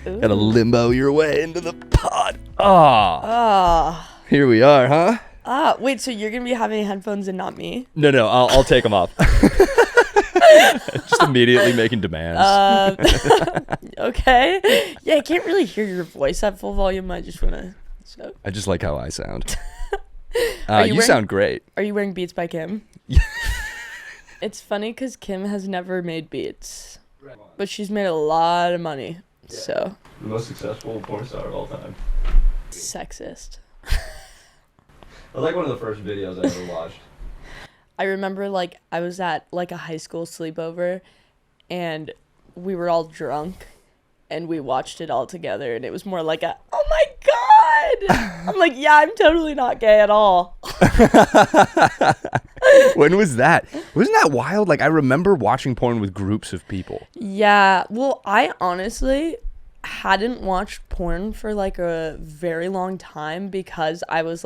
Ooh. Gotta limbo your way into the pod. Here we are, huh? Wait, so you're gonna be having headphones and not me? No, I'll take them off. Just immediately making demands. Okay. Yeah, I can't really hear your voice at full volume. I just wanna. So. I just like how I sound. You sound great. Are you wearing Beats by Kim? It's funny because Kim has never made Beats, but she's made a lot of money. Yeah. So. The most successful porn star of all time. Sexist. That was like one of the first videos I ever watched. I remember like I was at like a high school sleepover and we were all drunk and we watched it all together and it was more like a, oh my God. I'm like, yeah, I'm totally not gay at all. When was that? Wasn't that wild? Like I remember watching porn with groups of people. Yeah. Well, I honestly hadn't watched porn for like a very long time because I was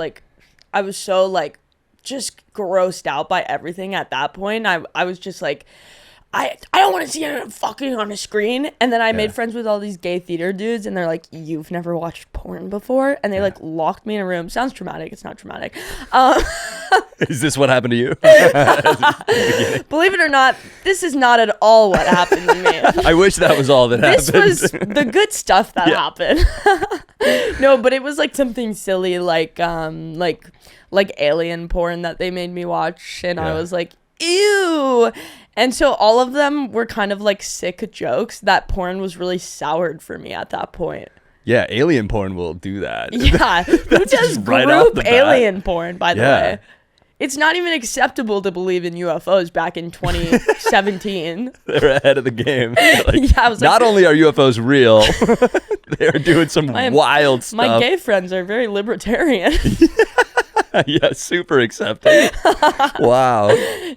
so like just grossed out by everything at that point. I was just like, I don't want to see it fucking on a screen. And then I made friends with all these gay theater dudes and they're like, you've never watched porn before? And they like locked me in a room. Sounds traumatic. It's not traumatic. Is this what happened to you? Believe it or not, this is not at all what happened to me. I wish that was all that happened. This was the good stuff that happened. No, but it was like something silly like alien porn that they made me watch and I was like, ew. And so all of them were kind of like sick jokes. That porn was really soured for me at that point. Yeah, alien porn will do that. Yeah, who does right off the group bat. alien porn, by the way? It's not even acceptable to believe in UFOs back in 2017. They're ahead of the game. Like, I was not only are UFOs real, they're doing some wild stuff. My gay friends are very libertarian. Yeah, super accepting. Wow.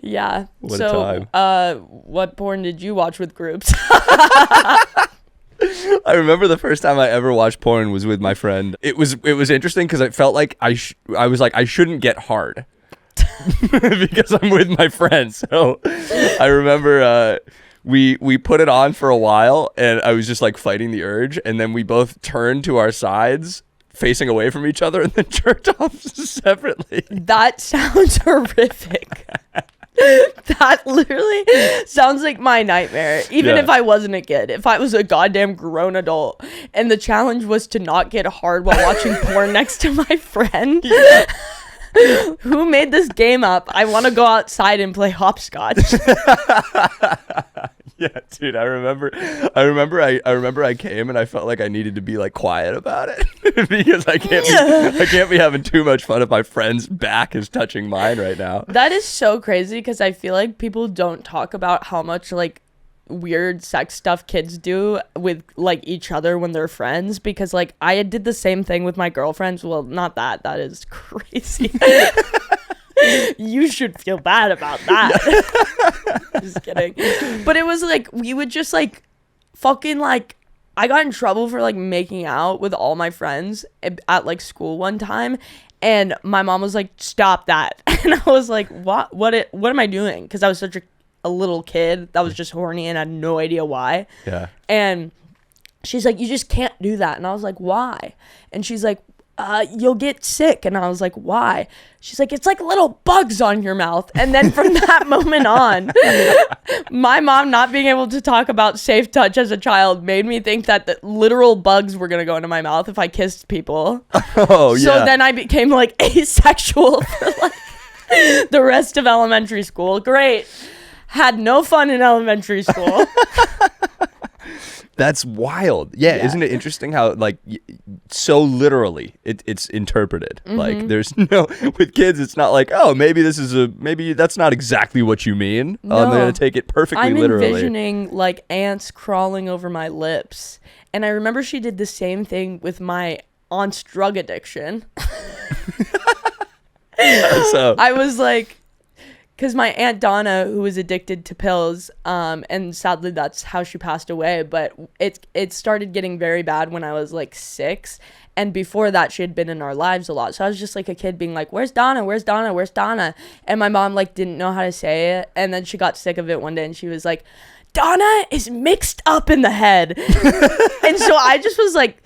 Yeah. What a time. What porn did you watch with groups? I remember the first time I ever watched porn was with my friend. It was interesting because I felt like I was like, I shouldn't get hard because I'm with my friends. So I remember we put it on for a while and I was just like fighting the urge. And then we both turned to our sides facing away from each other and then jerked off separately. That sounds horrific. That literally sounds like my nightmare. Even if I wasn't a kid, if I was a goddamn grown adult and the challenge was to not get hard while watching porn next to my friend. Who made this game up? I want to go outside and play hopscotch. Yeah, dude, I remember I came and I felt like I needed to be like quiet about it because I can't be having too much fun if my friend's back is touching mine right now. That is so crazy because I feel like people don't talk about how much like weird sex stuff kids do with like each other when they're friends, because like I did the same thing with my girlfriends. Well, not that is crazy. You should feel bad about that. Just kidding. But it was like we would just like fucking like I got in trouble for like making out with all my friends at like school one time, and my mom was like, stop that. And I was like, what am I doing? Because I was such a little kid that was just horny and had no idea why. Yeah. And she's like, you just can't do that. And I was like, why? And she's like, you'll get sick. And I was like, why? She's like, it's like little bugs on your mouth. And then from that moment on, my mom not being able to talk about safe touch as a child made me think that the literal bugs were going to go into my mouth if I kissed people. Oh, yeah. So then I became like asexual for like the rest of elementary school. Great. Had no fun in elementary school. That's wild. Yeah, isn't it interesting how like so literally it's interpreted? Mm-hmm. Like there's no, with kids it's not like, oh, maybe that's not exactly what you mean. No, I'm gonna take it perfectly literally. I'm envisioning like ants crawling over my lips. And I remember she did the same thing with my aunt's drug addiction. So I was like, because my Aunt Donna, who was addicted to pills, and sadly that's how she passed away, but it started getting very bad when I was like 6, and before that she had been in our lives a lot. So I was just like a kid being like, where's Donna, where's Donna, where's Donna? And my mom like didn't know how to say it, and then she got sick of it one day and she was like, Donna is mixed up in the head. And so I just was like,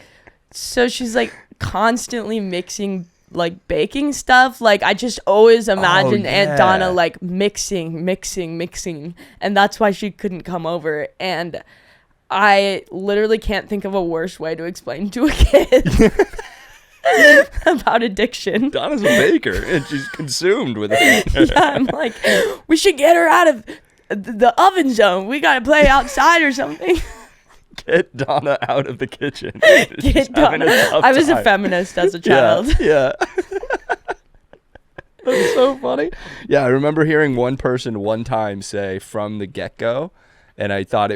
so she's like constantly mixing like baking stuff. Like I just always imagined Aunt Donna like mixing. And that's why she couldn't come over. And I literally can't think of a worse way to explain to a kid about addiction. Donna's a baker and she's consumed with it. Yeah, I'm like, we should get her out of the oven zone. We gotta play outside or something. Get Donna out of the kitchen. Get Donna. I was a feminist as a child. Yeah. That's so funny. Yeah, I remember hearing one person one time say "from the get-go," and I thought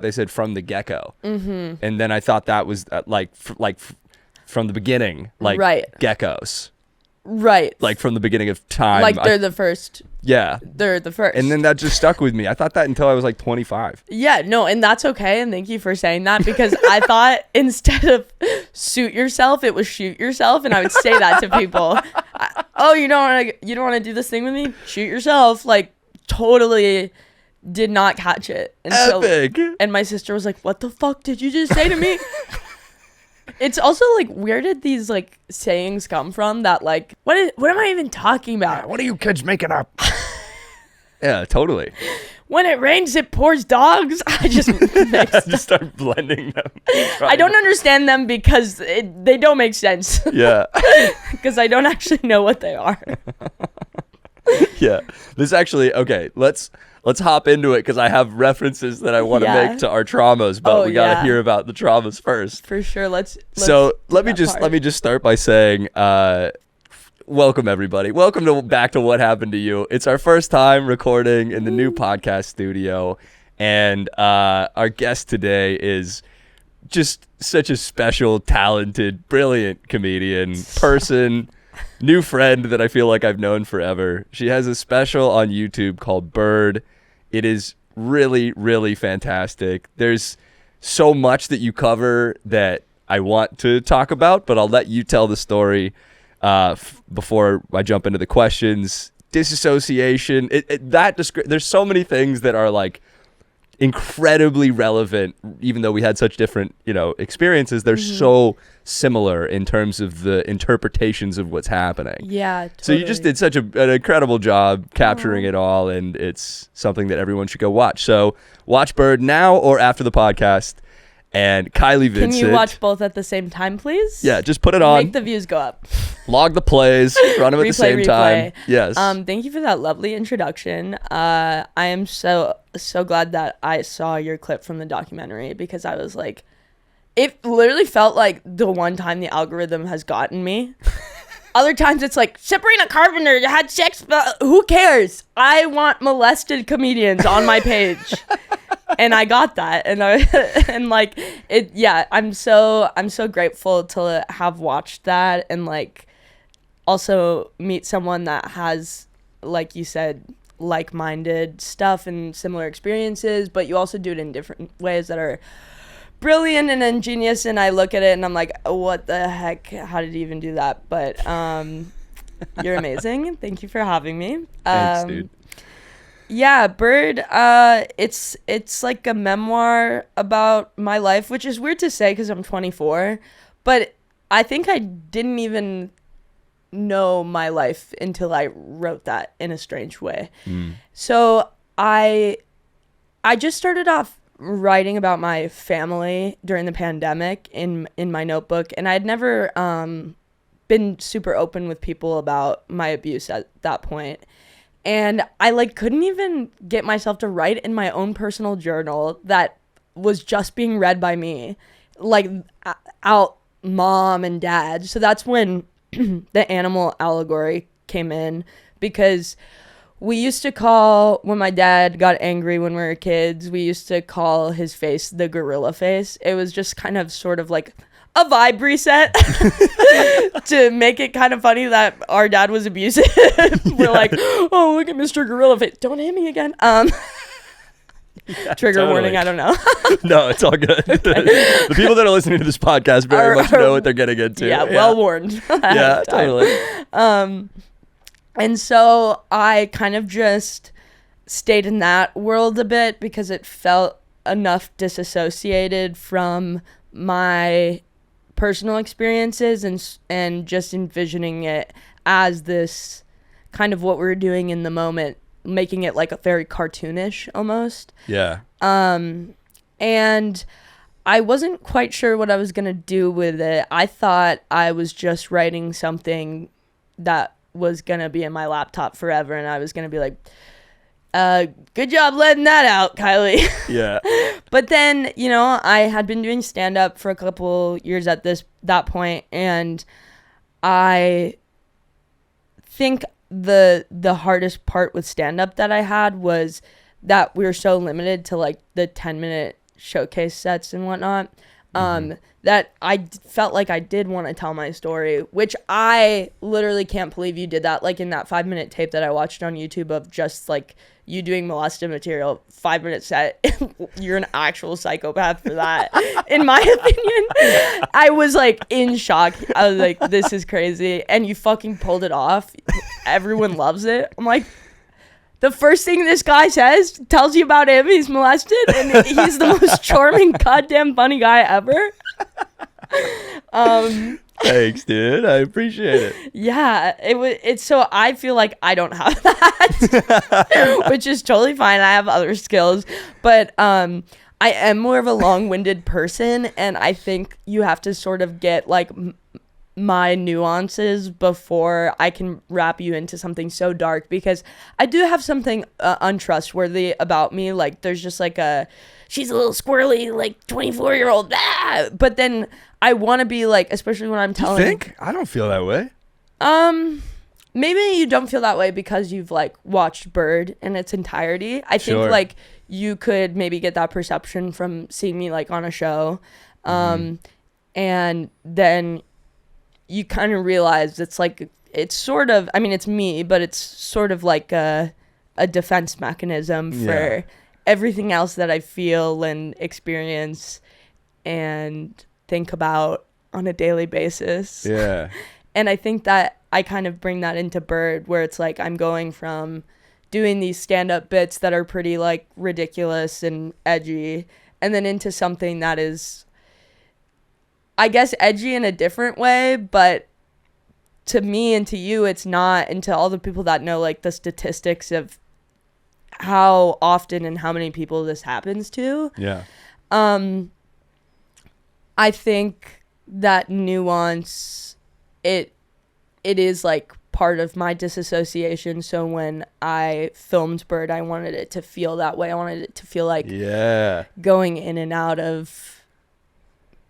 they said "from the gecko," and then I thought that was from the beginning, like geckos. Right. Like from the beginning of time. Like they're the first. Yeah. They're the first. And then that just stuck with me. I thought that until I was like 25. Yeah, no, and that's okay. And thank you for saying that, because I thought instead of suit yourself, it was shoot yourself. And I would say that to people. You don't want to do this thing with me? Shoot yourself. Like totally did not catch it. Epic. And my sister was like, what the fuck did you just say to me? It's also like, where did these like sayings come from that like, what am I even talking about? What are you kids making up? Yeah, totally. When it rains, it pours dogs. I just start blending them. I don't understand them because they don't make sense. Yeah. Because I don't actually know what they are. Yeah. This actually, okay, let's hop into it because I have references that I want to make to our traumas, but we got to hear about the traumas first. For sure. Let's let me just start by saying welcome everybody. Welcome back to What Happened to You. It's our first time recording in the new podcast studio, and our guest today is just such a special, talented, brilliant comedian, person, new friend that I feel like I've known forever. She has a special on YouTube called Bird. It is really, really fantastic. There's so much that you cover that I want to talk about, but I'll let you tell the story before I jump into the questions. Disassociation, there's so many things that are like incredibly relevant, even though we had such different, experiences. They're so similar in terms of the interpretations of what's happening. Yeah, totally. So you just did such an incredible job capturing it all, and it's something that everyone should go watch. So watch Bird now or after the podcast. And Kylie Vincent. Can you watch both at the same time, please? Yeah, just put it on. Make the views go up. Log the plays. Run them at the same time. Yes. Thank you for that lovely introduction. I am so glad that I saw your clip from the documentary, because I was like, it literally felt like the one time the algorithm has gotten me. Other times it's like, Sabrina Carpenter had sex, but who cares? I want molested comedians on my page. And I got that, I'm so grateful to have watched that, and like also meet someone that has, like you said, like-minded stuff and similar experiences, but you also do it in different ways that are brilliant and ingenious. And I look at it and I'm like, oh, what the heck? How did you even do that? But you're amazing. Thank you for having me. Thanks, dude. Yeah, Bird, it's like a memoir about my life, which is weird to say because I'm 24, but I think I didn't even know my life until I wrote that in a strange way. So I just started off writing about my family during the pandemic in my notebook, and I'd never been super open with people about my abuse at that point. And I couldn't even get myself to write in my own personal journal that was just being read by me, out mom and dad. So that's when the animal allegory came in, because we used to call, when my dad got angry when we were kids, we used to call his face the gorilla face. It was just kind of sort of like a vibe reset to make it kind of funny that our dad was abusive. We're like, oh, look at Mr. Gorilla Face. Don't hit me again. Trigger warning, I don't know. No, it's all good. The people that are listening to this podcast very much know what they're getting into. Yeah, well warned. Yeah, totally. And so I kind of just stayed in that world a bit because it felt enough disassociated from my personal experiences, and just envisioning it as this kind of what we were doing in the moment, making it like a very cartoonish almost. Yeah. And I wasn't quite sure what I was gonna do with it. I thought I was just writing something that was gonna be in my laptop forever, and I was gonna be like, good job letting that out, Kylie. Yeah. But then, you know, I had been doing stand-up for a couple years at that point, and I think the hardest part with stand-up that I had was that we were so limited to like the 10-minute showcase sets and whatnot, that I felt like I did want to tell my story, which I literally can't believe you did that. Like in that 5-minute tape that I watched on YouTube of just like you doing molested material, 5-minute set. You're an actual psychopath for that. In my opinion, I was like in shock. I was like, this is crazy. And you fucking pulled it off. Everyone loves it. I'm like, the first thing this guy says tells you about him, he's molested, and he's the most charming, goddamn funny guy ever. Thanks, dude. I appreciate it. Yeah, it's so I feel like I don't have that, which is totally fine. I have other skills, but I am more of a long-winded person, and I think you have to sort of get like my nuances before I can wrap you into something so dark, because I do have something untrustworthy about me. Like there's just like she's a little squirrely like 24-year-old, but then I want to be like, especially when I'm telling. You think? I don't feel that way. Maybe you don't feel that way because you've like watched Bird in its entirety. I think like you could maybe get that perception from seeing me like on a show, and then you kind of realize it's like, it's sort of, I mean, it's me, but it's sort of like a defense mechanism for everything else that I feel and experience and think about on a daily basis. Yeah. And I think that I kind of bring that into Bird, where it's like I'm going from doing these stand-up bits that are pretty like ridiculous and edgy, and then into something that is, I guess, edgy in a different way, but to me and to you it's not, and to all the people that know like the statistics of how often and how many people this happens to. Yeah. I think that nuance, it is like part of my disassociation. So when I filmed Bird, I wanted it to feel that way. I wanted it to feel like going in and out of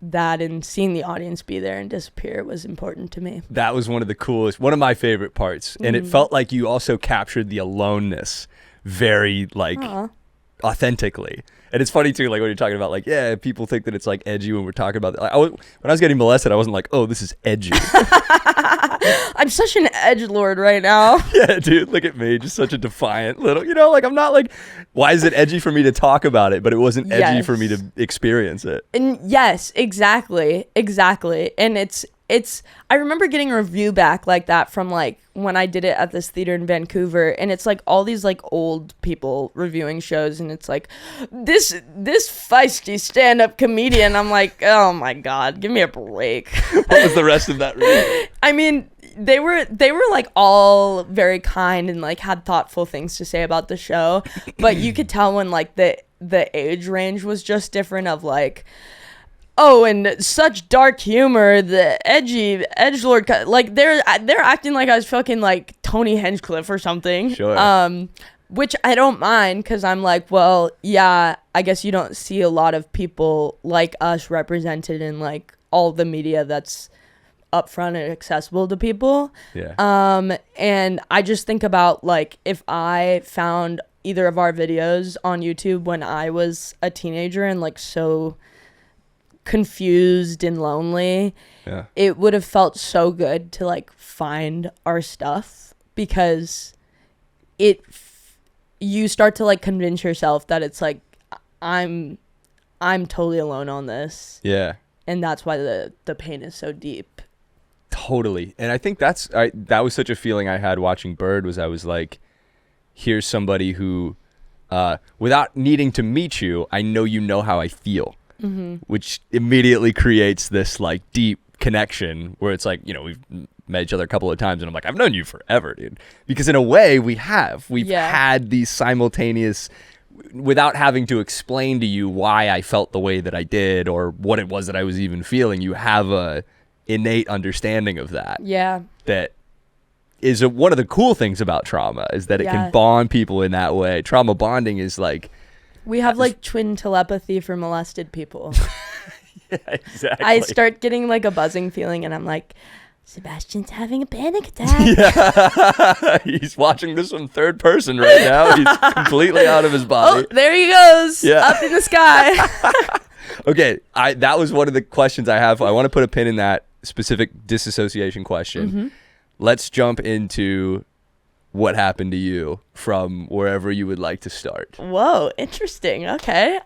that, and seeing the audience be there and disappear was important to me. That was one of my favorite parts. And it felt like you also captured the aloneness very like authentically. And it's funny too, like when you're talking about like, yeah, people think that it's like edgy when we're talking about like, when I was getting molested, I wasn't like, oh, this is edgy. I'm such an edgelord right now. Yeah, dude, look at me, just such a defiant little, you know, like I'm not like, why is it edgy for me to talk about it, but it wasn't edgy for me to experience it. And yes, exactly. And it's I remember getting a review back like that from like when I did it at this theater in Vancouver, and it's like all these like old people reviewing shows, and it's like this feisty stand-up comedian. I'm like, oh my god, give me a break. What was the rest of that review? I mean, they were like all very kind and like had thoughtful things to say about the show, but you could tell when like the age range was just different, of like, oh, and such dark humor, the edgy edgelord, like they're acting like I was fucking like Tony Hinchcliffe or something. Sure. Which I don't mind, because I'm like, well, yeah, I guess you don't see a lot of people like us represented in like all the media that's upfront and accessible to people. Yeah. And I just think about like, if I found either of our videos on YouTube when I was a teenager and like so confused and lonely, it would have felt so good to like find our stuff, because you start to like convince yourself that it's like I'm totally alone on this. Yeah. And that's why the pain is so deep. Totally. And I think that was such a feeling I had watching Bird, was I was like, here's somebody who without needing to meet you, I know how I feel, which immediately creates this like deep connection where it's like, we've met each other a couple of times and I'm like, I've known you forever, dude. Because in a way we've had these simultaneous, without having to explain to you why I felt the way that I did or what it was that I was even feeling, you have a innate understanding of that. Yeah. That is one of the cool things about trauma, is that it can bond people in that way. Trauma bonding is like... We have like twin telepathy for molested people. Yeah, exactly. I start getting like a buzzing feeling and I'm like, Sebastian's having a panic attack. Yeah. He's watching this from third person right now. He's completely out of his body. Oh, there he goes. Yeah. Up in the sky. Okay. That was one of the questions I have. I want to put a pin in that specific disassociation question. Let's jump into what happened to you from wherever you would like to start. Whoa, interesting. Okay.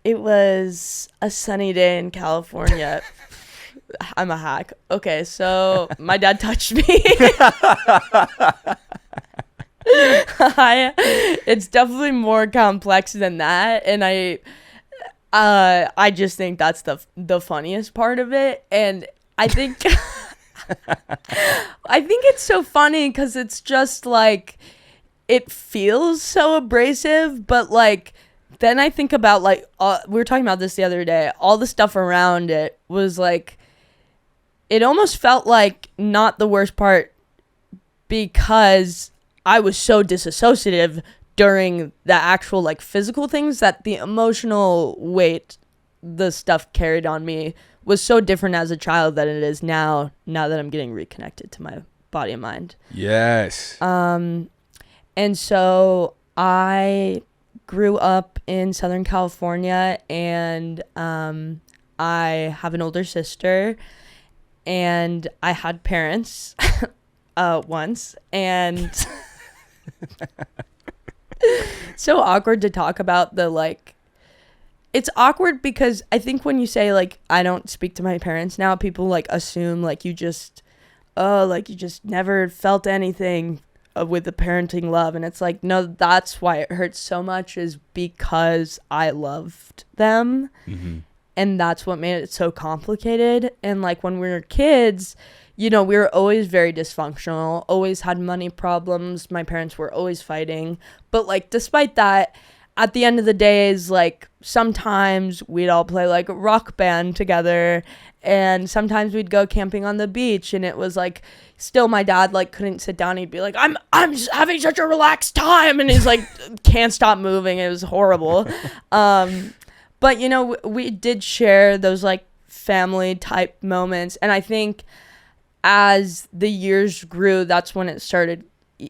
It was a sunny day in California. I'm a hack. Okay, so my dad touched me. It's definitely more complex than that, and I just think that's the funniest part of it, and I think I think it's so funny because it's just like it feels so abrasive, but like then I think about like we were talking about this the other day. All the stuff around it was like. It almost felt like not the worst part because I was so disassociative during the actual like physical things that the emotional weight the stuff carried on me was so different as a child than it is now that I'm getting reconnected to my body and mind. Yes. And so I grew up in Southern California and I have an older sister. And I had parents once, and so awkward to talk about the like. It's awkward because I think when you say like I don't speak to my parents now, people like assume like you just never felt anything with the parenting love, and it's like no, that's why it hurts so much is because I loved them. And that's what made it so complicated. And like when we were kids, we were always very dysfunctional, always had money problems. My parents were always fighting. But like despite that, at the end of the days, like sometimes we'd all play like a rock band together. And sometimes we'd go camping on the beach. And it was like still my dad like couldn't sit down. He'd be like, I'm just having such a relaxed time. And he's like, can't stop moving. It was horrible. But, we did share those, like, family-type moments. And I think as the years grew, that's when it started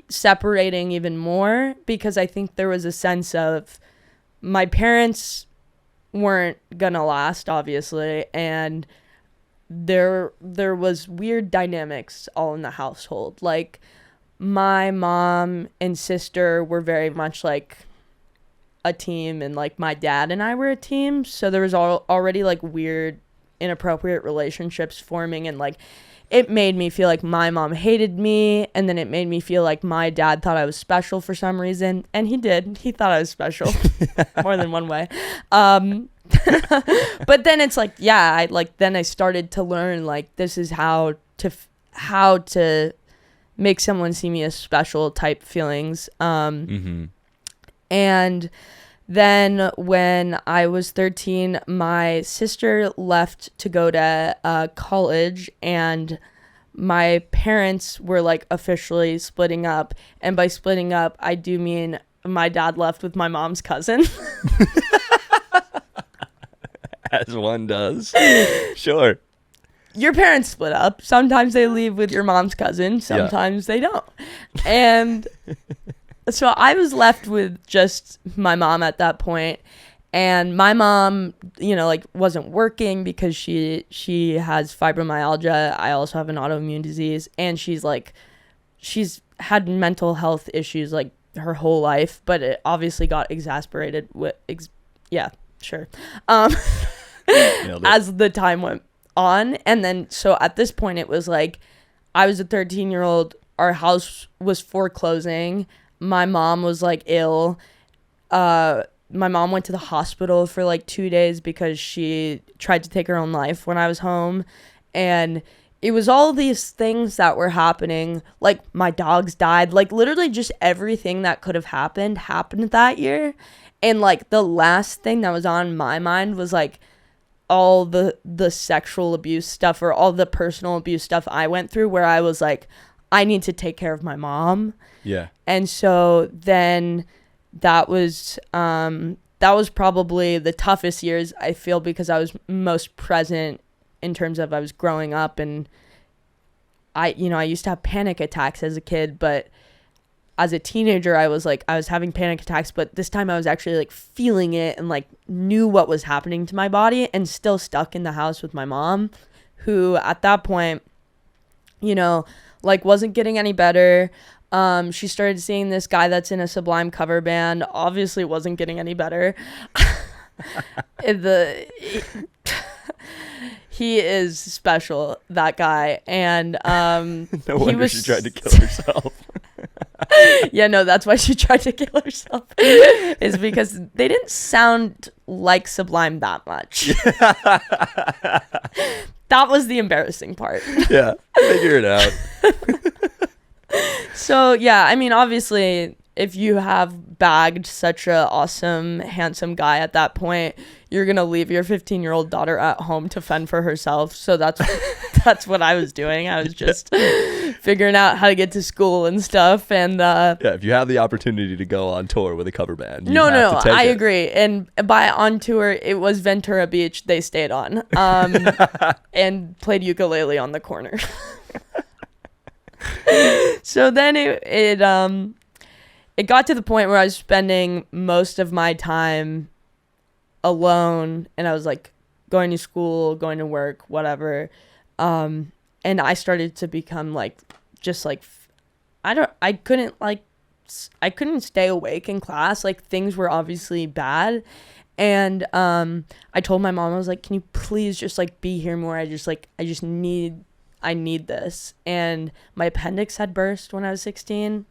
separating even more. Because I think there was a sense of my parents weren't gonna last, obviously. And there was weird dynamics all in the household. Like, my mom and sister were very much, like... a team and like my dad and I were a team, so there was already like weird inappropriate relationships forming, and like it made me feel like my mom hated me, and then it made me feel like my dad thought I was special for some reason, and he thought I was special more than one way. But then it's like then I started to learn like this is how to make someone see me as special type feelings. And then when I was 13, my sister left to go to college, and my parents were like officially splitting up. And by splitting up, I do mean my dad left with my mom's cousin. As one does. Sure. Your parents split up. Sometimes they leave with your mom's cousin. Sometimes they don't. And... so I was left with just my mom at that point, and my mom, wasn't working because she has fibromyalgia. I also have an autoimmune disease, and she's had mental health issues like her whole life, but it obviously got exasperated with, as the time went on. And then, so at this point it was like, I was a 13-year-old, our house was foreclosing. my mom was like ill. My mom went to the hospital for like 2 days because she tried to take her own life when I was home. And it was all these things that were happening. Like my dogs died. Like literally just everything that could have happened that year. And like the last thing that was on my mind was like all the sexual abuse stuff or all the personal abuse stuff I went through, where I was like, I need to take care of my mom. Yeah. And so then that was probably the toughest years, I feel, because I was most present in terms of I was growing up, and I used to have panic attacks as a kid, but as a teenager I was having panic attacks, but this time I was actually like feeling it and like knew what was happening to my body, and still stuck in the house with my mom, who at that point, like wasn't getting any better. She started seeing this guy that's in a Sublime cover band, obviously wasn't getting any better. He is special, that guy. And no wonder she tried to kill herself. Yeah, no, that's why she tried to kill herself, is because they didn't sound like Sublime that much. That was the embarrassing part. Yeah, figure it out. So yeah, I mean, obviously if you have bagged such a awesome, handsome guy at that point, you're gonna leave your 15-year-old daughter at home to fend for herself. So that's what I was doing. I was just figuring out how to get to school and stuff. And yeah, if you have the opportunity to go on tour with a cover band, no, I agree. And by on tour, it was Ventura Beach they stayed on, and played ukulele on the corner. So then it got to the point where I was spending most of my time alone, and I was like going to school, going to work, whatever. And I started to become like, just like, I couldn't stay awake in class. Like things were obviously bad. And I told my mom, I was like, can you please just like be here more? I need this. And my appendix had burst when I was 16.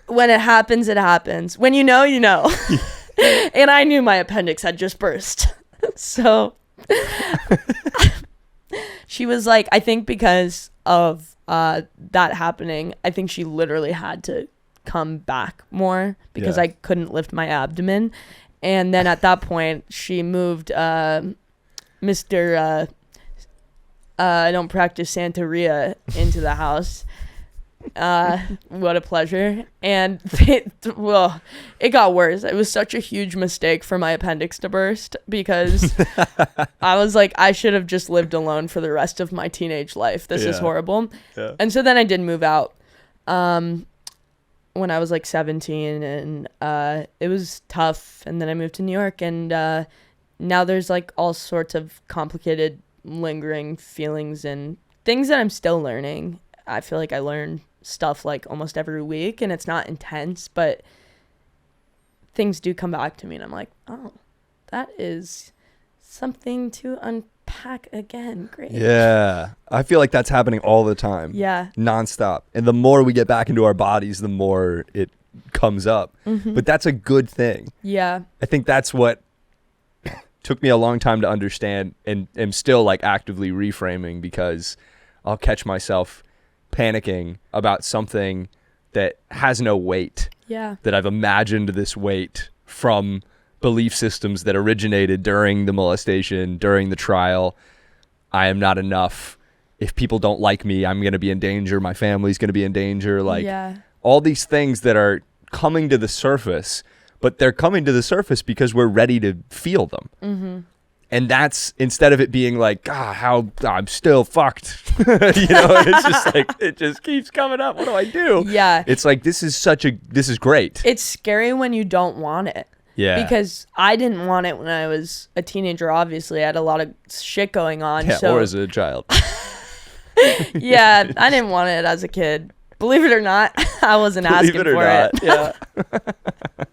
When it happens, it happens. When you know, you know. And I knew my appendix had just burst. So she was like, I think because of that happening, I think she literally had to come back more because I couldn't lift my abdomen. And then at that point, she moved Mr. I don't practice Santeria into the house. What a pleasure. And it got worse. It was such a huge mistake for my appendix to burst, because I was like, I should have just lived alone for the rest of my teenage life. This is horrible. Yeah. And so then I did move out when I was like 17, and it was tough. And then I moved to New York, and now there's like all sorts of complicated lingering feelings and things that I'm still learning. I feel like I learn stuff like almost every week, and it's not intense, but things do come back to me, and I'm like, oh, that is something to unpack again. Great. Yeah, I feel like that's happening all the time. Yeah, nonstop. And the more we get back into our bodies, the more it comes up. Mm-hmm. But that's a good thing. Yeah, I think that's what took me a long time to understand, and am still like actively reframing, because I'll catch myself panicking about something that has no weight. Yeah. That I've imagined this weight from belief systems that originated during the molestation, during the trial. I am not enough. If people don't like me, I'm going to be in danger. My family's going to be in danger. Like all these things that are coming to the surface, but they're coming to the surface because we're ready to feel them. Mm-hmm. And that's, instead of it being like, how I'm still fucked, it's just like, it just keeps coming up. What do I do? Yeah. It's like, this is great. It's scary when you don't want it. Yeah. Because I didn't want it when I was a teenager, obviously. I had a lot of shit going on. Yeah, or as a child. Yeah, I didn't want it as a kid. Believe it or not, I wasn't asking Believe it or for not. it.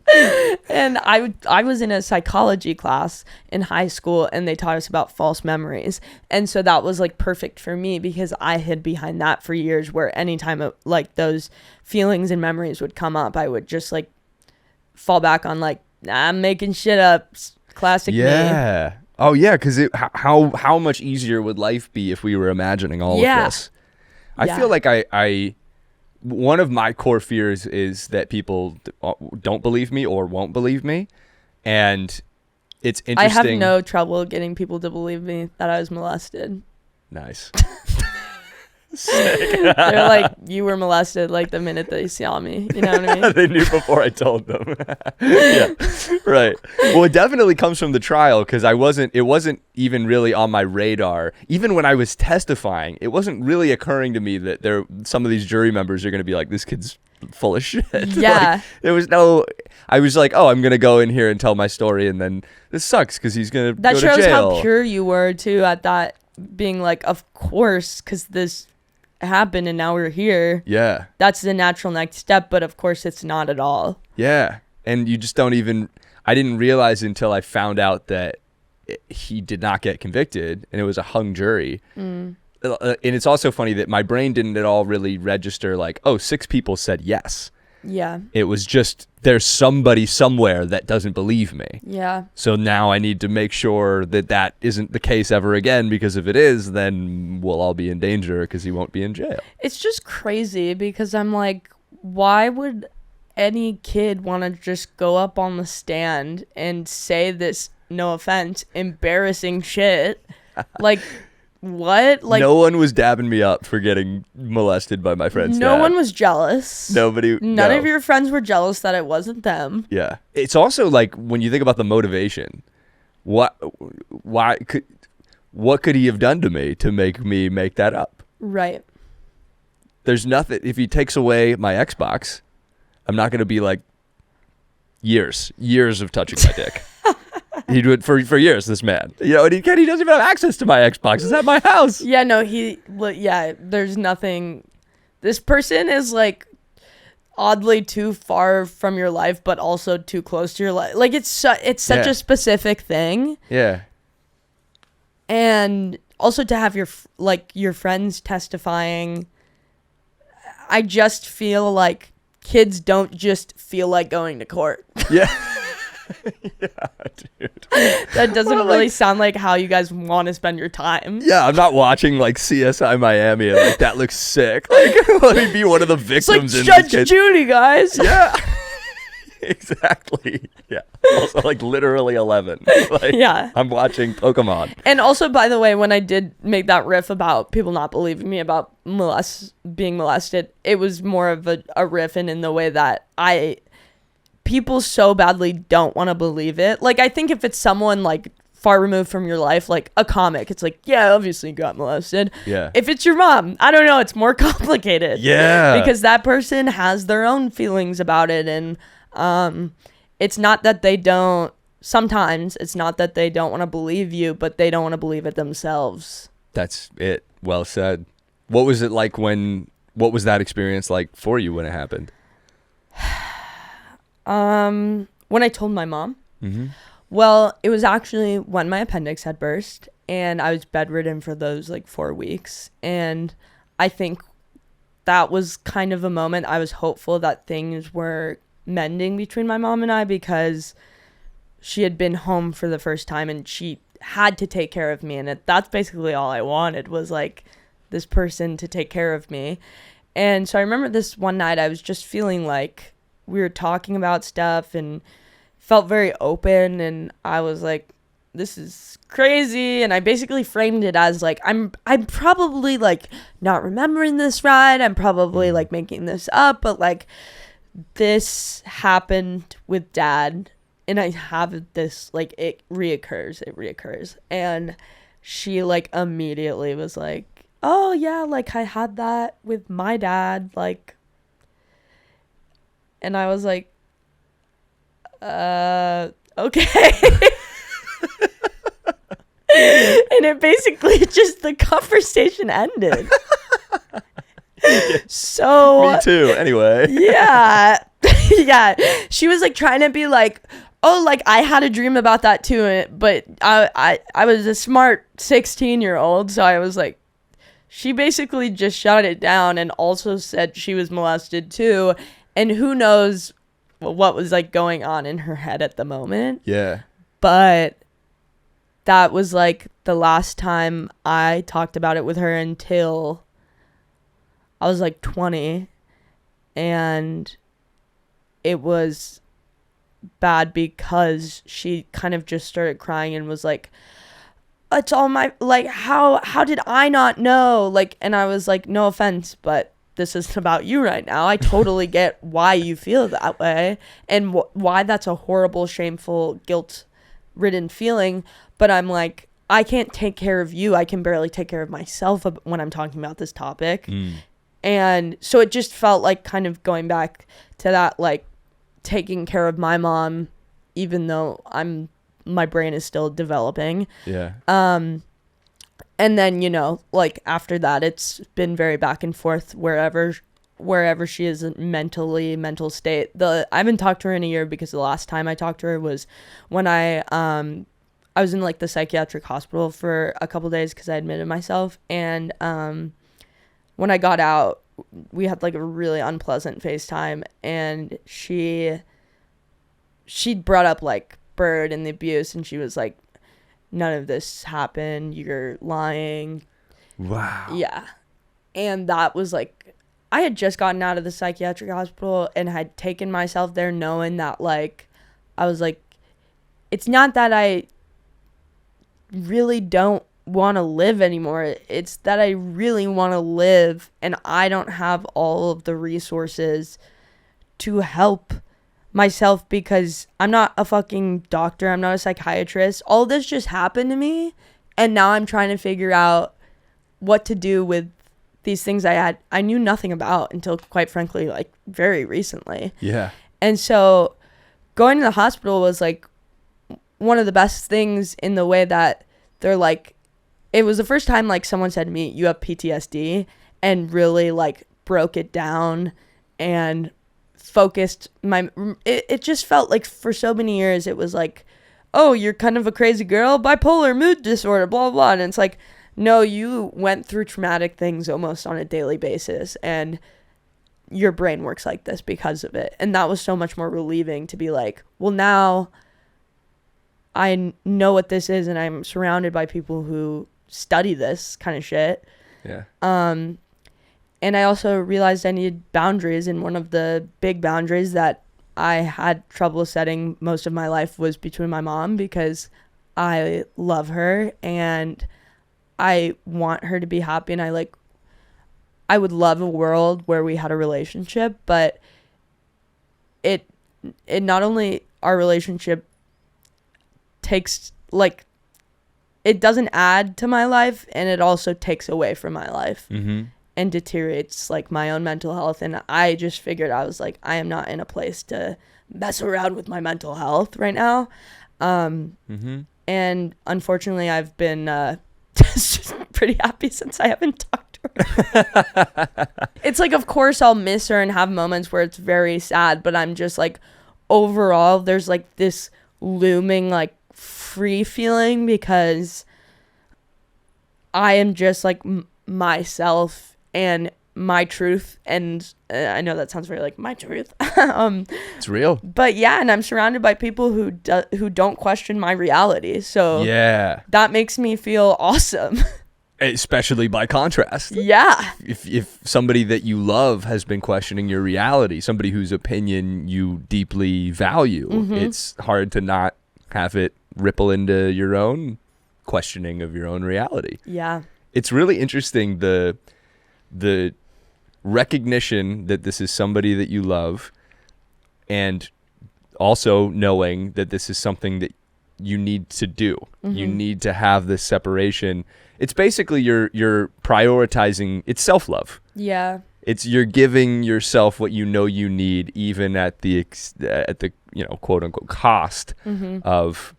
Yeah. And I was in a psychology class in high school, and they taught us about false memories. And so that was like perfect for me because I hid behind that for years, where anytime like those feelings and memories would come up, I would just like fall back on like, nah, I'm making shit up. Classic me. Yeah. Oh yeah, because how much easier would life be if we were imagining all of this? I feel like I one of my core fears is that people don't believe me or won't believe me, and it's interesting. I have no trouble getting people to believe me that I was molested. Nice. They're like, you were molested like the minute they saw me. You know what I mean? They knew before I told them. Yeah, right. Well, it definitely comes from the trial because it wasn't even really on my radar. Even when I was testifying, it wasn't really occurring to me that some of these jury members are going to be like, this kid's full of shit. Yeah. I was like, oh, I'm going to go in here and tell my story, and then this sucks because he's going to go to jail. That shows how pure you were too at that, being like, of course, because this happened and now we're here. Yeah. That's the natural next step, but of course it's not at all. Yeah. And you just don't even, I didn't realize until I found out that he did not get convicted and it was a hung jury. And it's also funny that my brain didn't at all really register like, oh, 6 people said yes. Yeah. It was just, there's somebody somewhere that doesn't believe me. Yeah. So now I need to make sure that isn't the case ever again, because if it is, then we'll all be in danger because he won't be in jail. It's just crazy because I'm like, why would any kid want to just go up on the stand and say this, no offense, embarrassing shit? Like, what? Like, no one was dabbing me up for getting molested by my friend's no dad. one was jealous. Nobody. None of your friends were jealous that it wasn't them. Yeah. It's also like, when you think about the motivation, what could he have done to me to make me make that up? Right. There's nothing. If he takes away my Xbox, I'm not going to be like years of touching my dick. He do it for years, this man. You know, and he doesn't even have access to my Xbox. It's at my house. Yeah, no, there's nothing. This person is like oddly too far from your life, but also too close to your life. Like, it's such a specific thing. Yeah. And also to have your friends testifying. I just feel like kids don't just feel like going to court. Yeah. Yeah, dude. That doesn't really sound like how you guys want to spend your time. Yeah, I'm not watching like CSI Miami and like, that looks sick. Like, let me be one of the victims. It's like Judge Judy, guys. Yeah. Exactly. Yeah. Also, like, literally 11. Like, yeah. I'm watching Pokemon. And also, by the way, when I did make that riff about people not believing me about being molested, it was more of a riff and in the way that people so badly don't want to believe it. Like, I think if it's someone like far removed from your life, like a comic, it's like, yeah, obviously you got molested. Yeah. If it's your mom, I don't know, it's more complicated. Yeah. Because that person has their own feelings about it, and it's not that they don't. Sometimes it's not that they don't want to believe you, but they don't want to believe it themselves. That's it. Well said. What was it like what was that experience like for you when it happened? When I told my mom, well, it was actually when my appendix had burst and I was bedridden for those like 4 weeks. And I think that was kind of a moment I was hopeful that things were mending between my mom and I, because she had been home for the first time and she had to take care of me. And that's basically all I wanted, was like this person to take care of me. And so I remember this one night I was just feeling like we were talking about stuff and felt very open, and I was like, this is crazy. And I basically framed it as like, I'm probably like not remembering this right. I'm probably like making this up, but like this happened with Dad, and I have this, like, it reoccurs. And she like immediately was like, oh yeah, like I had that with my dad, like. And I was like, okay. And it basically just, the conversation ended. So Me too. Anyway. yeah. Yeah. She was like trying to be like, oh, like I had a dream about that too, but I was a smart 16-year-old, so I was like, she basically just shut it down and also said she was molested too, and who knows what was like going on in her head at the moment. Yeah. But that was like the last time I talked about it with her until I was like 20, and it was bad because she kind of just started crying and was like, it's all my, like, how did I not know? Like, and I was like, no offense, but this isn't about you right now. I totally get why you feel that way and why that's a horrible, shameful, guilt-ridden feeling. But I'm like, I can't take care of you. I can barely take care of myself when I'm talking about this topic. And so it just felt like kind of going back to that, like, taking care of my mom, even though my brain is still developing. Yeah. And then, you know, like after that, it's been very back and forth wherever she is mental state. I haven't talked to her in a year because the last time I talked to her was when I was in like the psychiatric hospital for a couple days because I admitted myself. And when I got out, we had like a really unpleasant FaceTime, and she brought up like Bird and the abuse, and she was like, none of this happened, you're lying. Wow. Yeah. And that was like, I had just gotten out of the psychiatric hospital and had taken myself there knowing that, like, I was like, it's not that I really don't want to live anymore, it's that I really want to live, and I don't have all of the resources to help myself because I'm not a fucking doctor, I'm not a psychiatrist. All this just happened to me, and now I'm trying to figure out what to do with these things I knew nothing about until, quite frankly, like very recently. Yeah. And so going to the hospital was like one of the best things in the way that they're like, it was the first time like someone said to me, you have PTSD, and really like broke it down and focused it just felt like for so many years it was like, oh, you're kind of a crazy girl, bipolar, mood disorder, blah blah, and it's like, no, you went through traumatic things almost on a daily basis, and your brain works like this because of it. And that was so much more relieving to be like, well, now I know what this is, and I'm surrounded by people who study this kind of shit. Yeah. And I also realized I needed boundaries, and one of the big boundaries that I had trouble setting most of my life was between my mom, because I love her and I want her to be happy, and I would love a world where we had a relationship, but it not only our relationship takes, like, it doesn't add to my life, and it also takes away from my life. Mm-hmm. And deteriorates like my own mental health. And I just figured, I was like, I am not in a place to mess around with my mental health right now. Mm-hmm. And unfortunately, I've been just pretty happy since I haven't talked to her. It's like, of course I'll miss her and have moments where it's very sad, but I'm just like, overall there's like this looming like free feeling, because I am just like myself and my truth, and I know that sounds very like my truth. It's real. But yeah, and I'm surrounded by people who don't question my reality, so yeah, that makes me feel awesome. Especially by contrast. Yeah. If somebody that you love has been questioning your reality, somebody whose opinion you deeply value, it's hard to not have it ripple into your own questioning of your own reality. Yeah. It's really interesting, the recognition that this is somebody that you love, and also knowing that this is something that you need to do. You need to have this separation. It's basically you're prioritizing, it's self-love. Yeah. It's you're giving yourself what you know you need, even at the you know, quote unquote cost of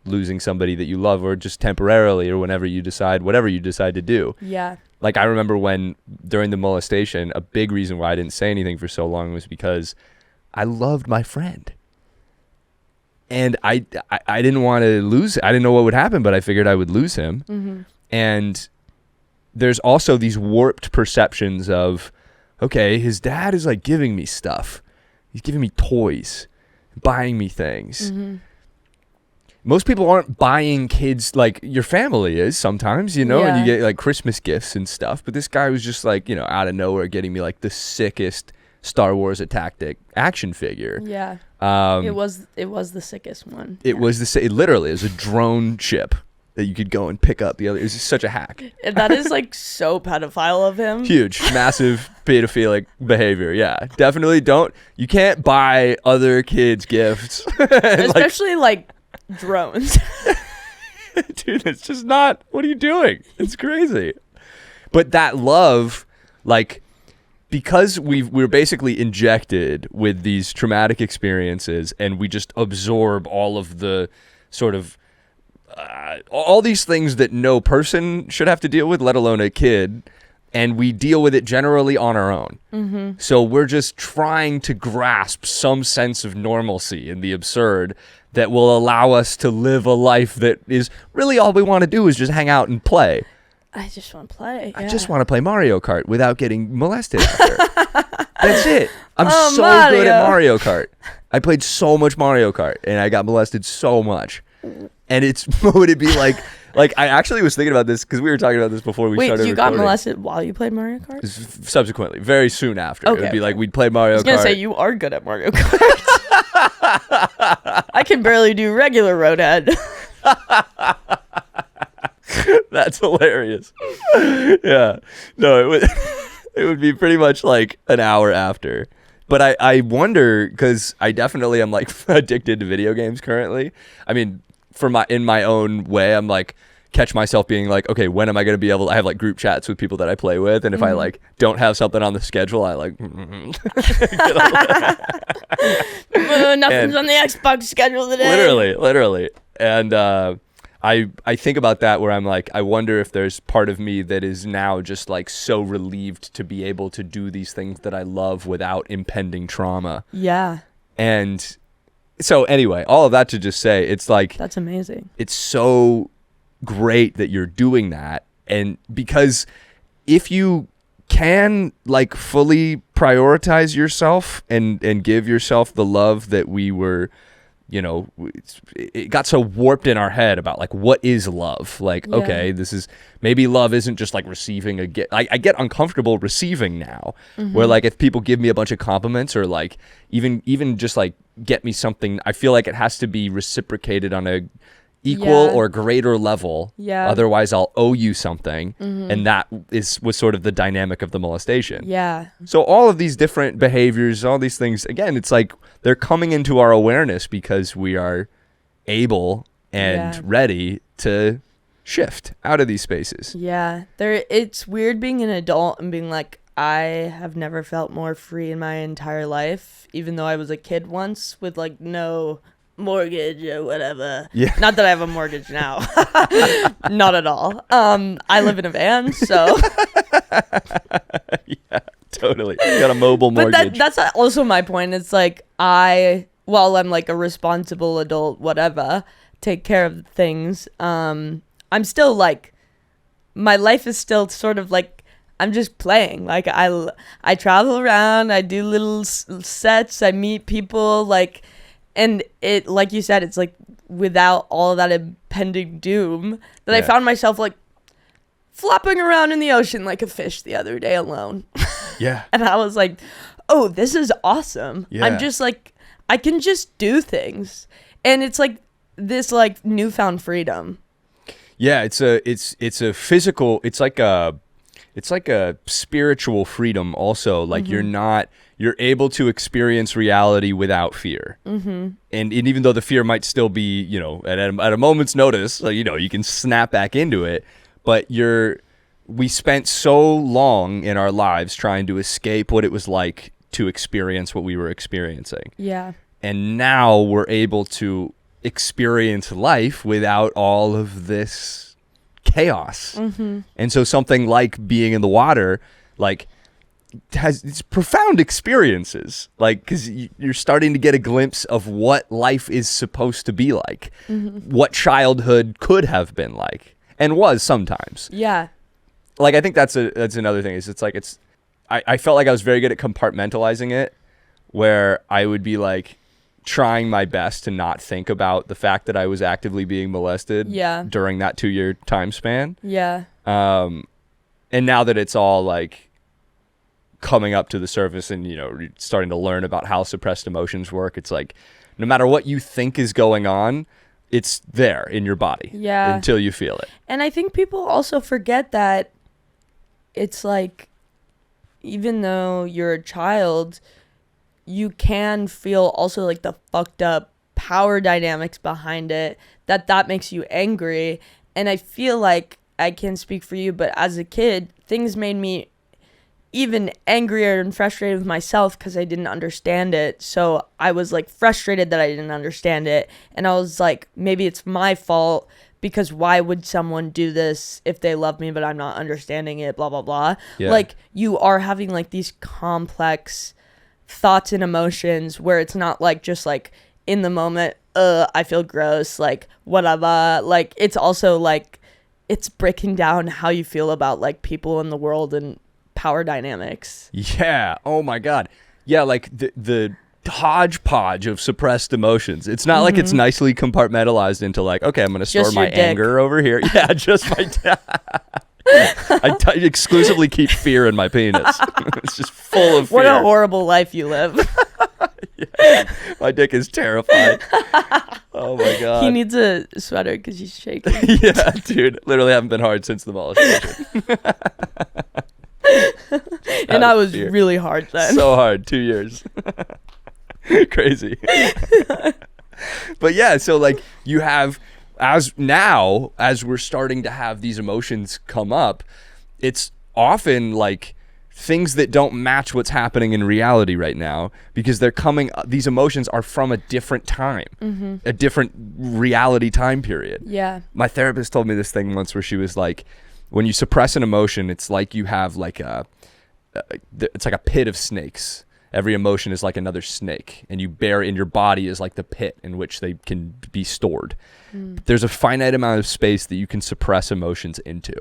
losing somebody that you love, or just temporarily, or whatever you decide to do. Yeah. like I remember when during the molestation, a big reason why I didn't say anything for so long was because I loved my friend. And I didn't want to lose. I didn't know what would happen, but I figured I would lose him. Mm-hmm. And there's also these warped perceptions of, okay, his dad is like giving me stuff. He's giving me toys, buying me things. Mm-hmm. Most people aren't buying kids like your family is sometimes, you know, and you Yeah. get like Christmas gifts and stuff. But this guy was just like, you know, out of nowhere getting me like the sickest Star Wars action figure. Yeah. It was the sickest one. It was it literally is a drone ship that you could go and pick up. It was just such a hack. And that is like so pedophile of him. Huge, massive pedophilic behavior. Yeah, definitely you can't buy other kids gifts. Especially like drones. Dude, it's just not, what are you doing? It's crazy. But that love, like, because we're basically injected with these traumatic experiences and we just absorb all of the sort of all these things that no person should have to deal with, let alone a kid, and we deal with it generally on our own. Mm-hmm. So we're just trying to grasp some sense of normalcy in the absurd that will allow us to live a life that is really all we want to do is just hang out and play. I just want to play. I just want to play Mario Kart without getting molested after. That's it. I'm so Mario. good at Mario Kart. I played so much Mario Kart and I got molested so much. And what would it be like I actually was thinking about this because we were talking about this before we started Wait, you got recording. molested while you played Mario Kart? Subsequently, very soon after. It Okay, would be okay. like we'd play Mario Kart. I was going to say, you are good at Mario Kart. I can barely do regular Roadhead. That's hilarious. Yeah. No, it would be pretty much like an hour after. But I wonder, because I definitely am like addicted to video games currently. I mean, in my own way, I'm like catch myself being like, okay, when am I going to be able to, I have like group chats with people that I play with. And if I like don't have something on the schedule, I like, Nothing's on the Xbox schedule today. literally. And I think about that where I'm like, I wonder if there's part of me that is now just like so relieved to be able to do these things that I love without impending trauma. Yeah. And so anyway, all of that to just say, it's like, That's amazing. it's so great that you're doing that. And because if you can like fully prioritize yourself and give yourself the love that we were, you know, it got so warped in our head about like, what is love? Like, Yeah. okay, maybe love isn't just like receiving a gift. I get uncomfortable receiving now where like if people give me a bunch of compliments or like even just like get me something, I feel like it has to be reciprocated on a equal Yeah. or greater level. Yeah. Otherwise I'll owe you something. And that was sort of the dynamic of the molestation. Yeah. So all of these different behaviors, all these things, again, it's like they're coming into our awareness because we are able and Yeah. ready to shift out of these spaces. Yeah. It's weird being an adult and being like, I have never felt more free in my entire life, even though I was a kid once with like no mortgage or whatever. Yeah. Not that I have a mortgage now. Not at all. I live in a van, so Yeah, totally. You got a mobile but mortgage. that's also my point. It's like while I'm like a responsible adult, whatever, take care of things, I'm still like, my life is still sort of like, I'm just playing. Like I travel around, I do little sets, I meet people, like, and it, like you said, it's like without all of that impending doom that I Yeah. found myself like flopping around in the ocean like a fish the other day alone. Yeah. And I was like, oh, this is awesome. Yeah. I'm just like, I can just do things. And it's like this like newfound freedom. Yeah, it's a physical, it's like a spiritual freedom also. Like you're able to experience reality without fear. Mm-hmm. And even though the fear might still be, you know, at a moment's notice, like, you know, you can snap back into it, but we spent so long in our lives trying to escape what it was like to experience what we were experiencing. Yeah. And now we're able to experience life without all of this chaos. And so something like being in the water, like, has these profound experiences, like, because you're starting to get a glimpse of what life is supposed to be like, what childhood could have been like, and was sometimes. Yeah. Like, I think that's another thing. I felt like I was very good at compartmentalizing it, where I would be like trying my best to not think about the fact that I was actively being molested during that 2-year time span. Yeah. And now that it's all like coming up to the surface and, starting to learn about how suppressed emotions work, it's like, no matter what you think is going on, it's there in your body until you feel it. And I think people also forget that it's like, even though you're a child, you can feel also like the fucked up power dynamics behind it, that makes you angry. And I feel like, I can't speak for you, but as a kid, things made me even angrier and frustrated with myself because I didn't understand it. So I was like frustrated that I didn't understand it. And I was like, maybe it's my fault, because why would someone do this if they love me but I'm not understanding it, blah, blah, blah. Yeah. Like, you are having like these complex thoughts and emotions where it's not like just like in the moment, I feel gross, like whatever. Like, it's also like, it's breaking down how you feel about like people in the world and power dynamics. Yeah. Oh my God. Yeah. Like the hodgepodge of suppressed emotions. It's not like it's nicely compartmentalized into like, okay, I'm going to store my anger over here. Yeah. Just my I exclusively keep fear in my penis. It's just full of fear. What a horrible life you live. Yeah. My dick is terrified. Oh my God. He needs a sweater because he's shaking. Yeah, dude. Literally haven't been hard since the molestation. And I was really hard then. So hard. 2 years. Crazy. But yeah, so like you have, as we're starting to have these emotions come up, it's often like things that don't match what's happening in reality right now, because these emotions are from a different time, a different reality time period. Yeah. My therapist told me this thing once where she was like, when you suppress an emotion, it's like you have like it's like a pit of snakes. Every emotion is like another snake, and you bear in your body is like the pit in which they can be stored. There's a finite amount of space that you can suppress emotions into.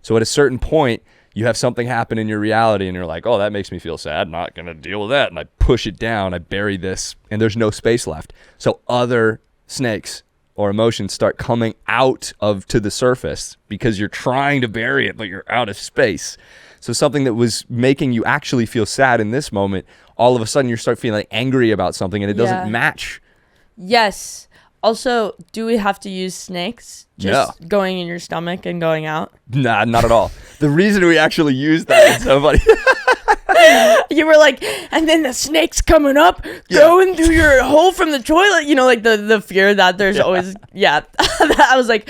So at a certain point, you have something happen in your reality and you're like, oh, that makes me feel sad. Not going to deal with that. And I push it down. I bury this, and there's no space left. So other snakes or emotions start coming out to the surface because you're trying to bury it, but you're out of space. So something that was making you actually feel sad in this moment, all of a sudden you start feeling angry about something and it doesn't match. Yes. Also, do we have to use snakes? Just going in your stomach and going out? Nah, not at all. The reason we actually use that is somebody... You were like, and then the snake's coming up, going through your hole from the toilet. You know, like the fear that there's always, I was like,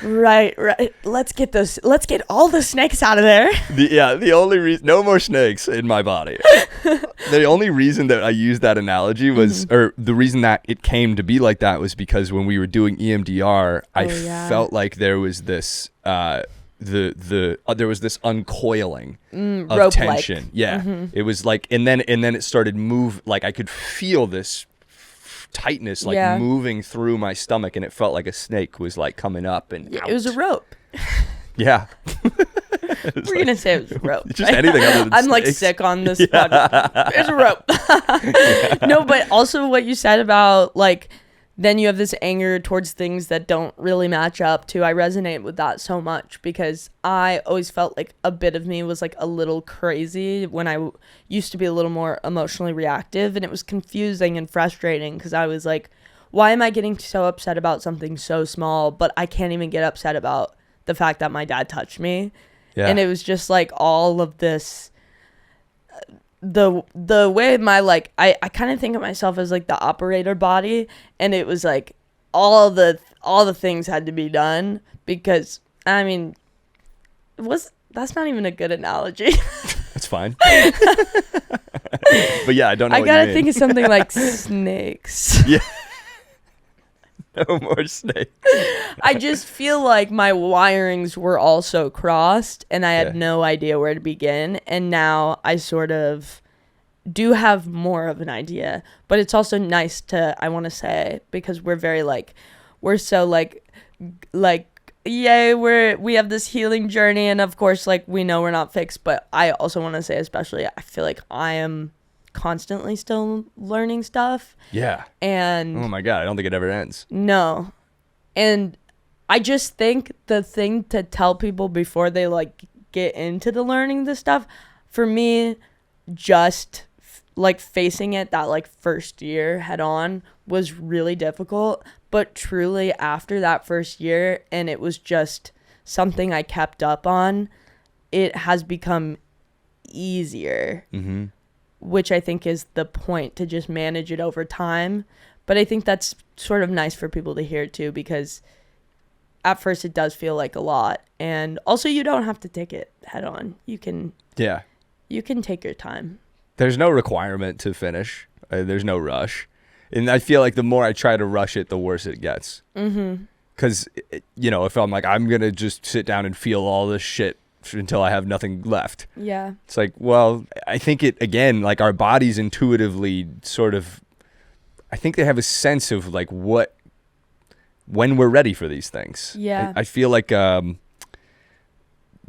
right. Let's get all the snakes out of there. The only reason, no more snakes in my body. The only reason that I used that analogy was, or the reason that it came to be like that was because when we were doing EMDR, I felt like there was this, there was this uncoiling of tension. Yeah. It was like, and then it started like I could feel this tightness like moving through my stomach, and it felt like a snake was like coming up and out. It was a rope. Yeah. We're going to say it was a rope. Just anything other than I'm snakes. like sick on this podcast. It's a rope. No, but also what you said about like, then you have this anger towards things that don't really match up to. I resonate with that so much because I always felt like a bit of me was like a little crazy when I used to be a little more emotionally reactive, and it was confusing and frustrating because I was like, why am I getting so upset about something so small, but I can't even get upset about the fact that my dad touched me. Yeah. And it was just like all of this, the way my like I kind of think of myself as like the operator body, and it was like all the things had to be done because I mean that's not even a good analogy. That's fine. But yeah, I don't know. I gotta think of something like snakes. Yeah. No more snakes. I just feel like my wirings were also crossed and I had Yeah. no idea where to begin. And now I sort of do have more of an idea. But it's also nice to, I want to say, because we're very like, we're so like, yay, we have this healing journey. And of course, like, we know we're not fixed. But I also want to say, especially, I feel like I am constantly still learning stuff. Yeah. And Oh my God, I don't think it ever ends. no. And I just think the thing to tell people before they like get into the learning this stuff, for me, just like facing it that like first year head on was really difficult. But truly after that first year, and it was just something I kept up on, it has become easier. Mm-hmm. Which I think is the point, to just manage it over time. But I think that's sort of nice for people to hear too, because at first it does feel like a lot. And also you don't have to take it head on. You can take your time. There's no requirement to finish. There's no rush. And I feel like the more I try to rush it, the worse it gets. Mm-hmm. Because, if I'm like, I'm going to just sit down and feel all this shit until I have nothing left. Yeah. It's like, well, I think like our bodies intuitively sort of, I think they have a sense of like when we're ready for these things. Yeah. I feel like,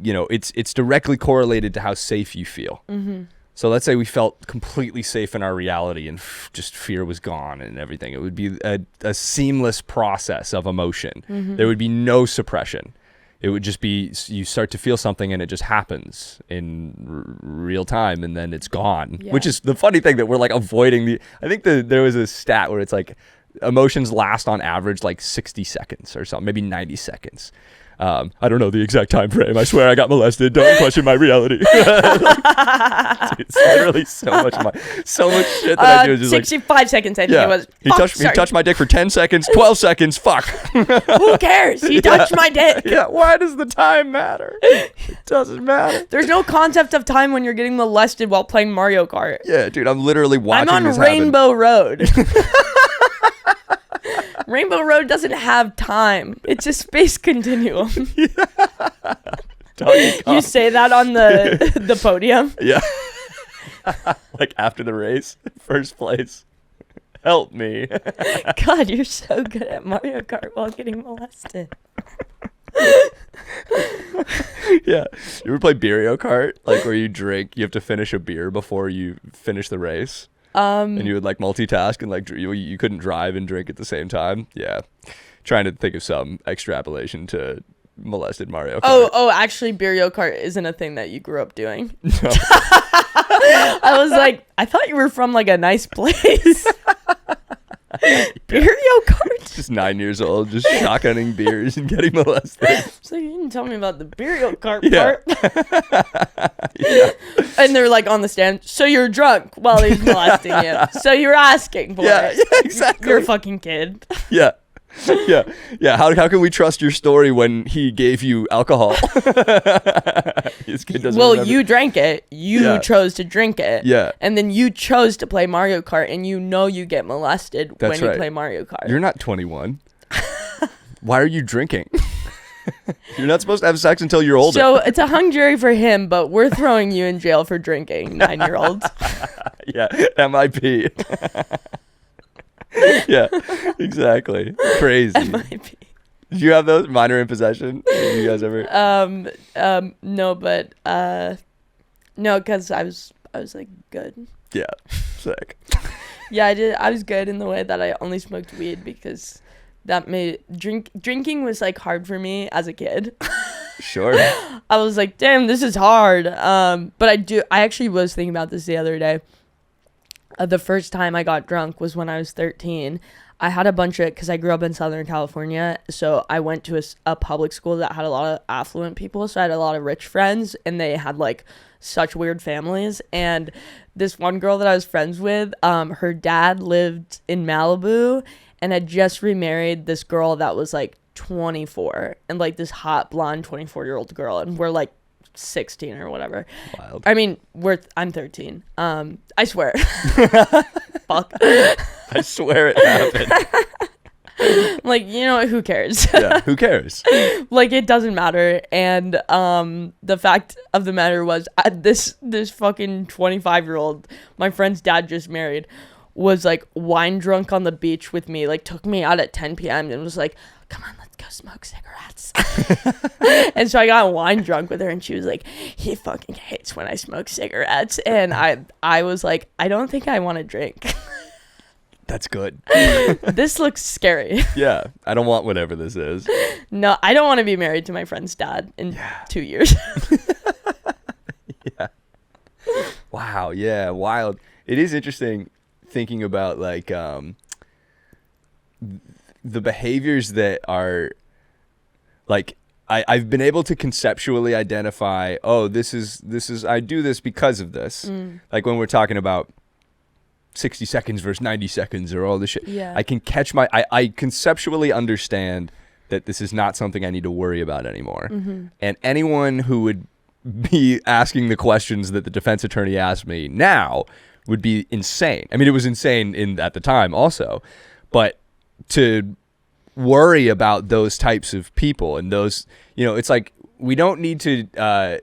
it's directly correlated to how safe you feel. Mm-hmm. So let's say we felt completely safe in our reality and just fear was gone and everything. It would be a seamless process of emotion. Mm-hmm. There would be no suppression. It would just be, you start to feel something and it just happens in real time and then it's gone. Yeah. Which is the funny thing that we're like avoiding I think there was a stat where it's like emotions last on average like 60 seconds or something, maybe 90 seconds. I don't know the exact time frame. I swear I got molested. Don't question my reality. It's literally so much shit that I do. Is just 65 seconds, I think it was. He touched my dick for 10 seconds, 12 seconds. Fuck. Who cares? He touched my dick. Yeah. Why does the time matter? It doesn't matter. There's no concept of time when you're getting molested while playing Mario Kart. Yeah, dude. I'm literally watching I'm on Rainbow Road. Rainbow Road doesn't have time. It's a space continuum. You say that on the podium? Yeah. Like after the race, first place. Help me. God, you're so good at Mario Kart while getting molested. Yeah. You ever play Beerio Kart? Like where you have to finish a beer before you finish the race? And you would like multitask and like you couldn't drive and drink at the same time. Yeah. Trying to think of some extrapolation to molested Mario Kart. Oh, actually Beerio Kart isn't a thing that you grew up doing. No. I was like, I thought you were from like a nice place. Beerio Kart? Just 9 years old, just shotgunning beers and getting molested. So you didn't tell me about the Beerio Kart part. Yeah. And they're like on the stand, so you're drunk while he's molesting you. So you're asking for it. Yeah, exactly. You're a fucking kid. Yeah. Yeah. How can we trust your story when he gave you alcohol? His kid doesn't remember. You drank it. You chose to drink it. Yeah. And then you chose to play Mario Kart, and you get molested when you play Mario Kart. You're not 21. Why are you drinking? You're not supposed to have sex until you're older. So it's a hung jury for him, but we're throwing you in jail for drinking, 9-year-olds. Yeah, MIP. Yeah, exactly. Crazy. MIP. Did you have those minor in possession? Did you guys ever? No, but no, because I was like good. Yeah, sick. Yeah, I did. I was good in the way that I only smoked weed because that made drinking was like hard for me as a kid. Sure. I was like, damn, this is hard. But I actually was thinking about this the other day. The first time I got drunk was when I was 13. I had a bunch of, because I grew up in Southern California, so I went to a public school that had a lot of affluent people, so I had a lot of rich friends, and they had like such weird families. And this one girl that I was friends with, her dad lived in Malibu and had just remarried this girl that was like 24, and like this hot blonde 24-year-old girl, and we're like 16 or whatever. Wild. I mean, I'm 13. I swear. Fuck. I swear it happened. Like, you know what, who cares? Yeah, who cares? Like, it doesn't matter. And the fact of the matter was, this fucking 25-year-old, my friend's dad just married, was like wine drunk on the beach with me, like took me out at 10 p.m. and was like, come on, let's go smoke cigarettes. And so I got wine drunk with her, and she was like, he fucking hates when I smoke cigarettes. And I was like, I don't think I want to drink. That's good. This looks scary. Yeah, I don't want whatever this is. No, I don't want to be married to my friend's dad in 2 years. Yeah. Wow. Yeah. Wild. It is interesting thinking about like the behaviors that are like I've been able to conceptually identify, oh, this is I do this because of this. Like when we're talking about 60 seconds versus 90 seconds or all this shit. Yeah. I can catch I conceptually understand that this is not something I need to worry about anymore. And anyone who would be asking the questions that the defense attorney asked me now would be insane. I mean, it was insane at the time also, but to worry about those types of people and those, you know, it's like we don't need to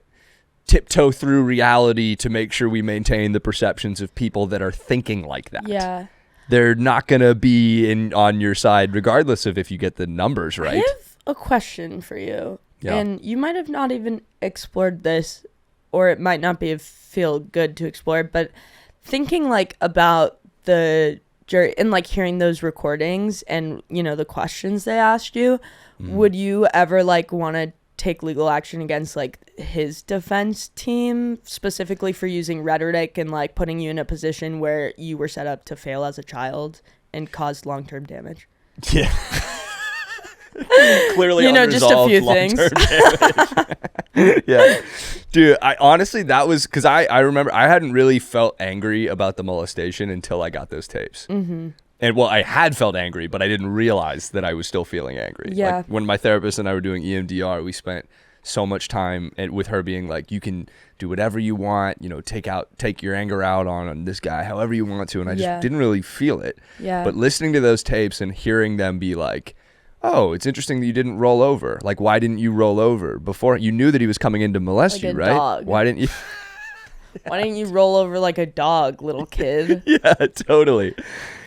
tiptoe through reality to make sure we maintain the perceptions of people that are thinking like that. Yeah. They're not going to be on your side regardless of if you get the numbers right. I have a question for you. Yeah. And you might have not even explored this, or it might not feel good to explore, but thinking like about the jury and like hearing those recordings and, you know, the questions they asked you, would you ever like want to take legal action against like his defense team specifically for using rhetoric and like putting you in a position where you were set up to fail as a child and caused long-term damage? Yeah. Clearly, you know, just a few things. Yeah, dude. I honestly, that was because I remember I hadn't really felt angry about the molestation until I got those tapes. And well, I had felt angry, but I didn't realize that I was still feeling angry. Yeah. Like when my therapist and I were doing EMDR, we spent so much time with her being like, you can do whatever you want, you know, take your anger out on this guy however you want to. And I just didn't really feel it. Yeah. But listening to those tapes and hearing them be like, oh, it's interesting that you didn't roll over. Like, why didn't you roll over before? You knew that he was coming in to molest Like you, a right? dog. Why didn't you? Why didn't you roll over like a dog, little kid? Yeah, totally.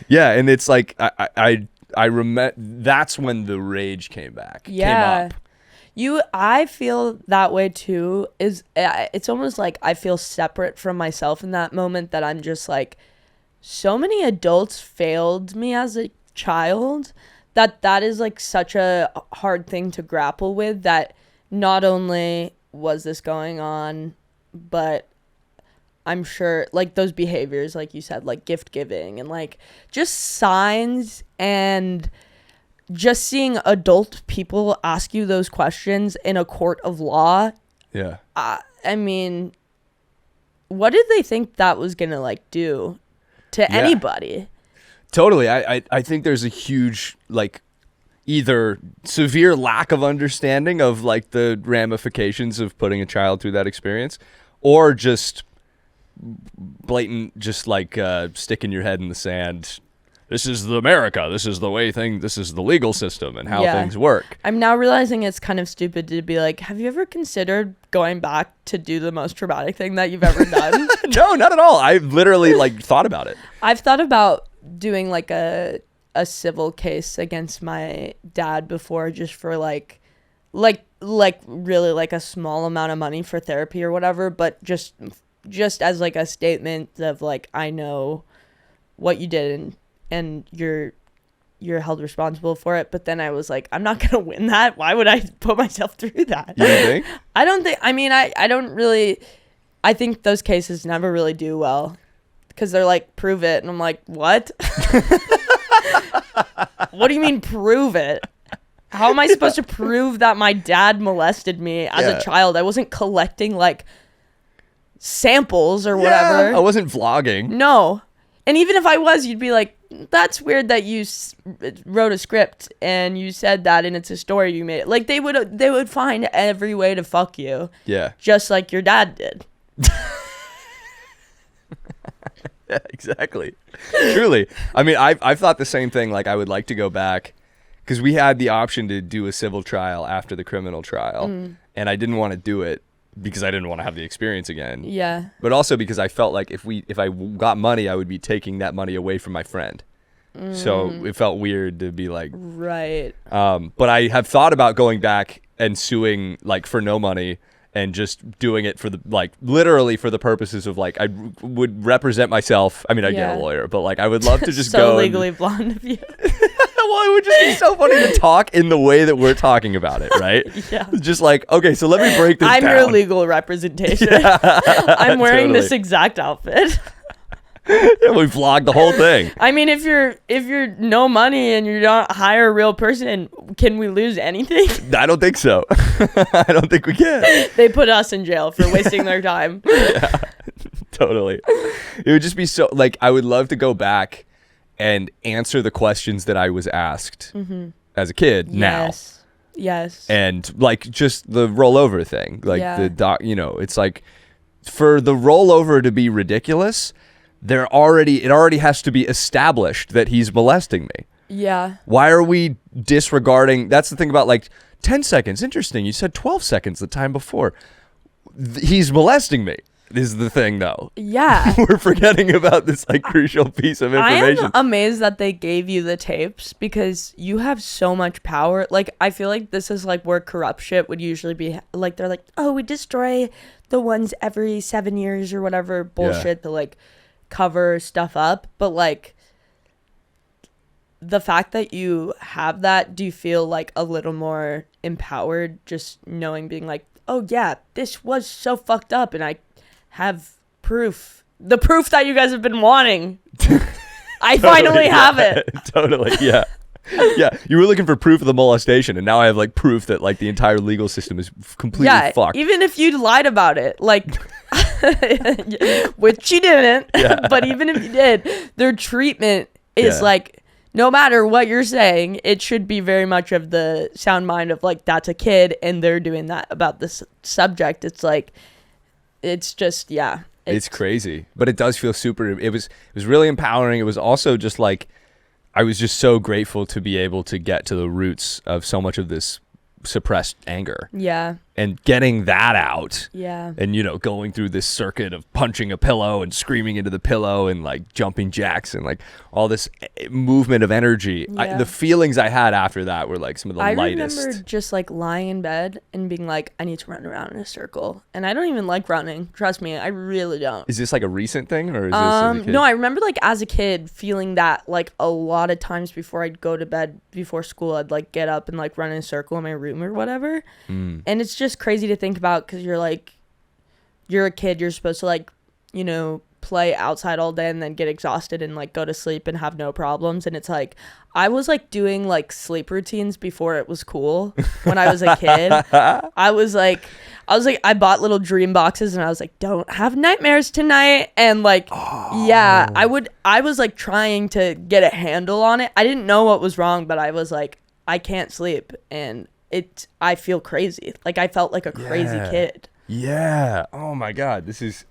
Yeah, and it's like I remember that's when the rage came back. Yeah. Came up. I feel that way too. It's almost like I feel separate from myself in that moment, that I'm just like, so many adults failed me as a child, that is like such a hard thing to grapple with, that not only was this going on, but I'm sure like those behaviors, like you said, like gift giving and like just signs and just seeing adult people ask you those questions in a court of law. Yeah. I mean, what did they think that was going to like do to anybody? Totally. I think there's a huge like either severe lack of understanding of like the ramifications of putting a child through that experience, or just blatant just like sticking your head in the sand. This is the America. This is the way this is the legal system and how things work. I'm now realizing it's kind of stupid to be like, have you ever considered going back to do the most traumatic thing that you've ever done? No, not at all. I've literally like thought about it. I've thought about doing like a civil case against my dad before, just for like really like a small amount of money for therapy or whatever, but just as like a statement of like, I know what you did and you're held responsible for it. But then I was like, I'm not gonna win that. Why would I put myself through that? You don't think? I don't think. I mean, I don't really. I think those cases never really do well, because they're like, prove it, and I'm like, what? What do you mean prove it? How am I supposed to prove that my dad molested me as a child? I wasn't collecting like samples or whatever. I wasn't vlogging. No. And even if I was, you'd be like, that's weird that you wrote a script and you said that and it's a story you made. Like they would find every way to fuck you. Yeah. Just like your dad did. Yeah, exactly. Truly. I mean, I've thought the same thing. Like I would like to go back because we had the option to do a civil trial after the criminal trial, and I didn't want to do it because I didn't want to have the experience again. Yeah. But also because I felt like if I got money, I would be taking that money away from my friend. So it felt weird to be like, right. But I have thought about going back and suing like for no money and just doing it for the like literally for the purposes of like I would represent myself. I mean, I'd get a lawyer, but like I would love to just so go legally blonde of you. Well, it would just be so funny to talk in the way that we're talking about it, right? Yeah. Just like, okay, so let me break this I'm down. your legal representation. I'm wearing this exact outfit. Yeah, we vlogged the whole thing. I mean, if you're no money and you don't hire a real person, can we lose anything? I don't think so. I don't think we can. They put us in jail for wasting their time. Yeah, totally. It would just be so like I would love to go back and answer the questions that I was asked as a kid now. Yes. And like just the rollover thing, like Yeah. the doc, it's like for the rollover to be ridiculous, it already has to be established that he's molesting me. Yeah. Why are we disregarding? That's the thing about like 10 seconds. Interesting. You said 12 seconds the time before. He's molesting me. Is the thing though. Yeah. We're forgetting about this like crucial piece of information. I am amazed that they gave you the tapes because you have so much power. Like, I feel like this is like where corrupt shit would usually be. Like, they're like, oh, we destroy the ones every 7 years or whatever bullshit to like cover stuff up. But like, the fact that you have that, do you feel like a little more empowered just knowing, being like, oh yeah, this was so fucked up and I have proof. The proof that you guys have been wanting. I finally have it. Totally, yeah. Yeah, you were looking for proof of the molestation, and now I have like proof that like the entire legal system is completely fucked. Even if you lied about it, like, which you didn't, but even if you did, their treatment is like, no matter what you're saying, it should be very much of the sound mind of like, that's a kid, and they're doing that about this subject. It's like, it's just, it's crazy, but it does feel super. It was really empowering. It was also just like, I was just so grateful to be able to get to the roots of so much of this suppressed anger. Yeah. And getting that out. Yeah. And, going through this circuit of punching a pillow and screaming into the pillow and like jumping jacks and like all this movement of energy. Yeah. The feelings I had after that were like some of the lightest. I remember just like lying in bed and being like, I need to run around in a circle. And I don't even like running. Trust me, I really don't. Is this like a recent thing or is this as a kid? No, I remember like as a kid feeling that like a lot of times before I'd go to bed before school, I'd like get up and like run in a circle in my room or whatever. And it's just crazy to think about because you're a kid, you're supposed to like, play outside all day and then get exhausted and like go to sleep and have no problems. And it's like, I was like doing like sleep routines before it was cool when I was a kid. I was like, I bought little dream boxes and I was like, don't have nightmares tonight. And like, I was like trying to get a handle on it. I didn't know what was wrong, but I was like, I can't sleep. And I feel crazy. Like I felt like a crazy kid. Yeah. Oh my God. This is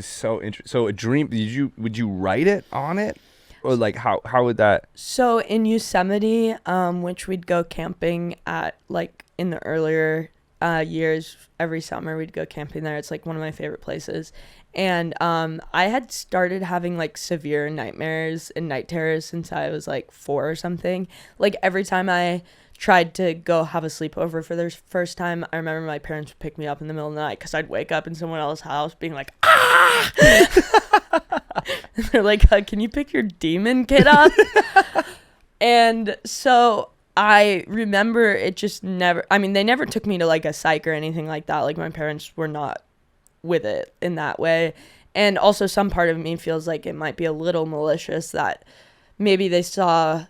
so interesting. So a dream, would you write it on it? Or like how would that? So in Yosemite, which we'd go camping at like in the earlier years, every summer we'd go camping there. It's like one of my favorite places. And I had started having like severe nightmares and night terrors since I was like 4 or something. Like every time I tried to go have a sleepover for the first time, I remember my parents would pick me up in the middle of the night because I'd wake up in someone else's house being like, ah! And they're like, can you pick your demon kid up? And so I remember it just never, they never took me to like a psych or anything like that. Like my parents were not with it in that way. And also some part of me feels like it might be a little malicious that maybe they saw,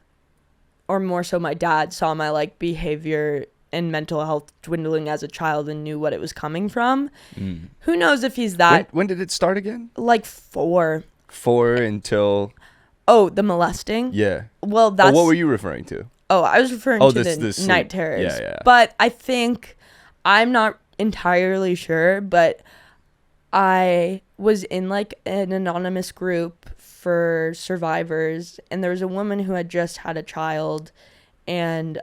or more so my dad saw my like behavior and mental health dwindling as a child and knew what it was coming from. Who knows if he's that. When did it start again? Like 4. 4 until. Oh, the molesting? Yeah. Well, that's. What were you referring to? Oh, I was referring to the night terrors. Yeah. But I think, I'm not entirely sure, but I was in like an anonymous group for survivors, and there was a woman who had just had a child, and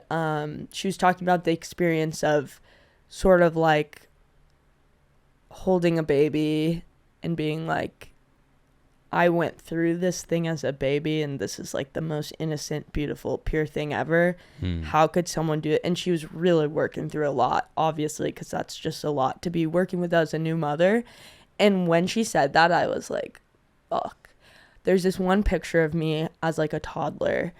she was talking about the experience of sort of like holding a baby and being like, I went through this thing as a baby, and this is like the most innocent, beautiful, pure thing ever. How could someone do it? And she was really working through a lot, obviously, because that's just a lot to be working with as a new mother. And when she said that, I was like, fuck. There's this one picture of me as like a toddler,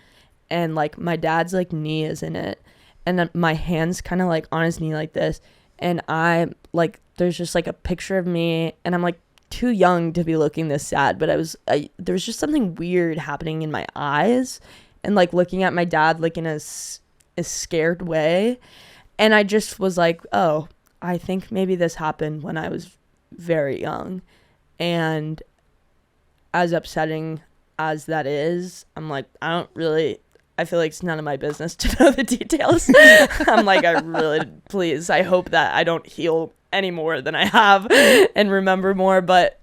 and like my dad's like knee is in it, and then my hand's kind of like on his knee like this, and I like, there's just like a picture of me, and I'm like too young to be looking this sad, but there was just something weird happening in my eyes, and like looking at my dad like in a scared way, and I just was like, oh, I think maybe this happened when I was very young. And as upsetting as that is, I'm like, I feel like it's none of my business to know the details. I'm like, please, I hope that I don't heal any more than I have and remember more. But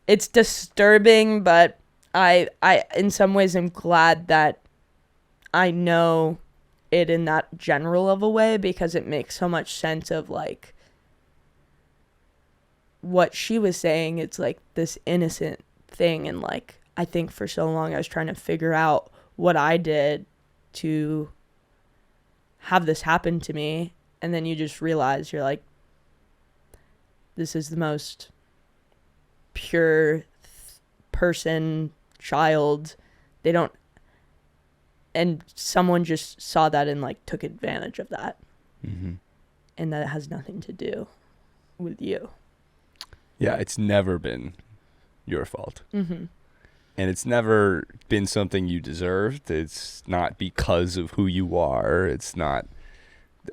it's disturbing, but I in some ways am glad that I know it in that general of a way, because it makes so much sense of like what she was saying. It's like this innocent thing, and like I think for so long I was trying to figure out what I did to have this happen to me, and then you just realize you're like, this is the most pure child. They don't, and someone just saw that and like took advantage of that. And that it has nothing to do with you. Yeah, it's never been your fault. And it's never been something you deserved. It's not because of who you are. It's not.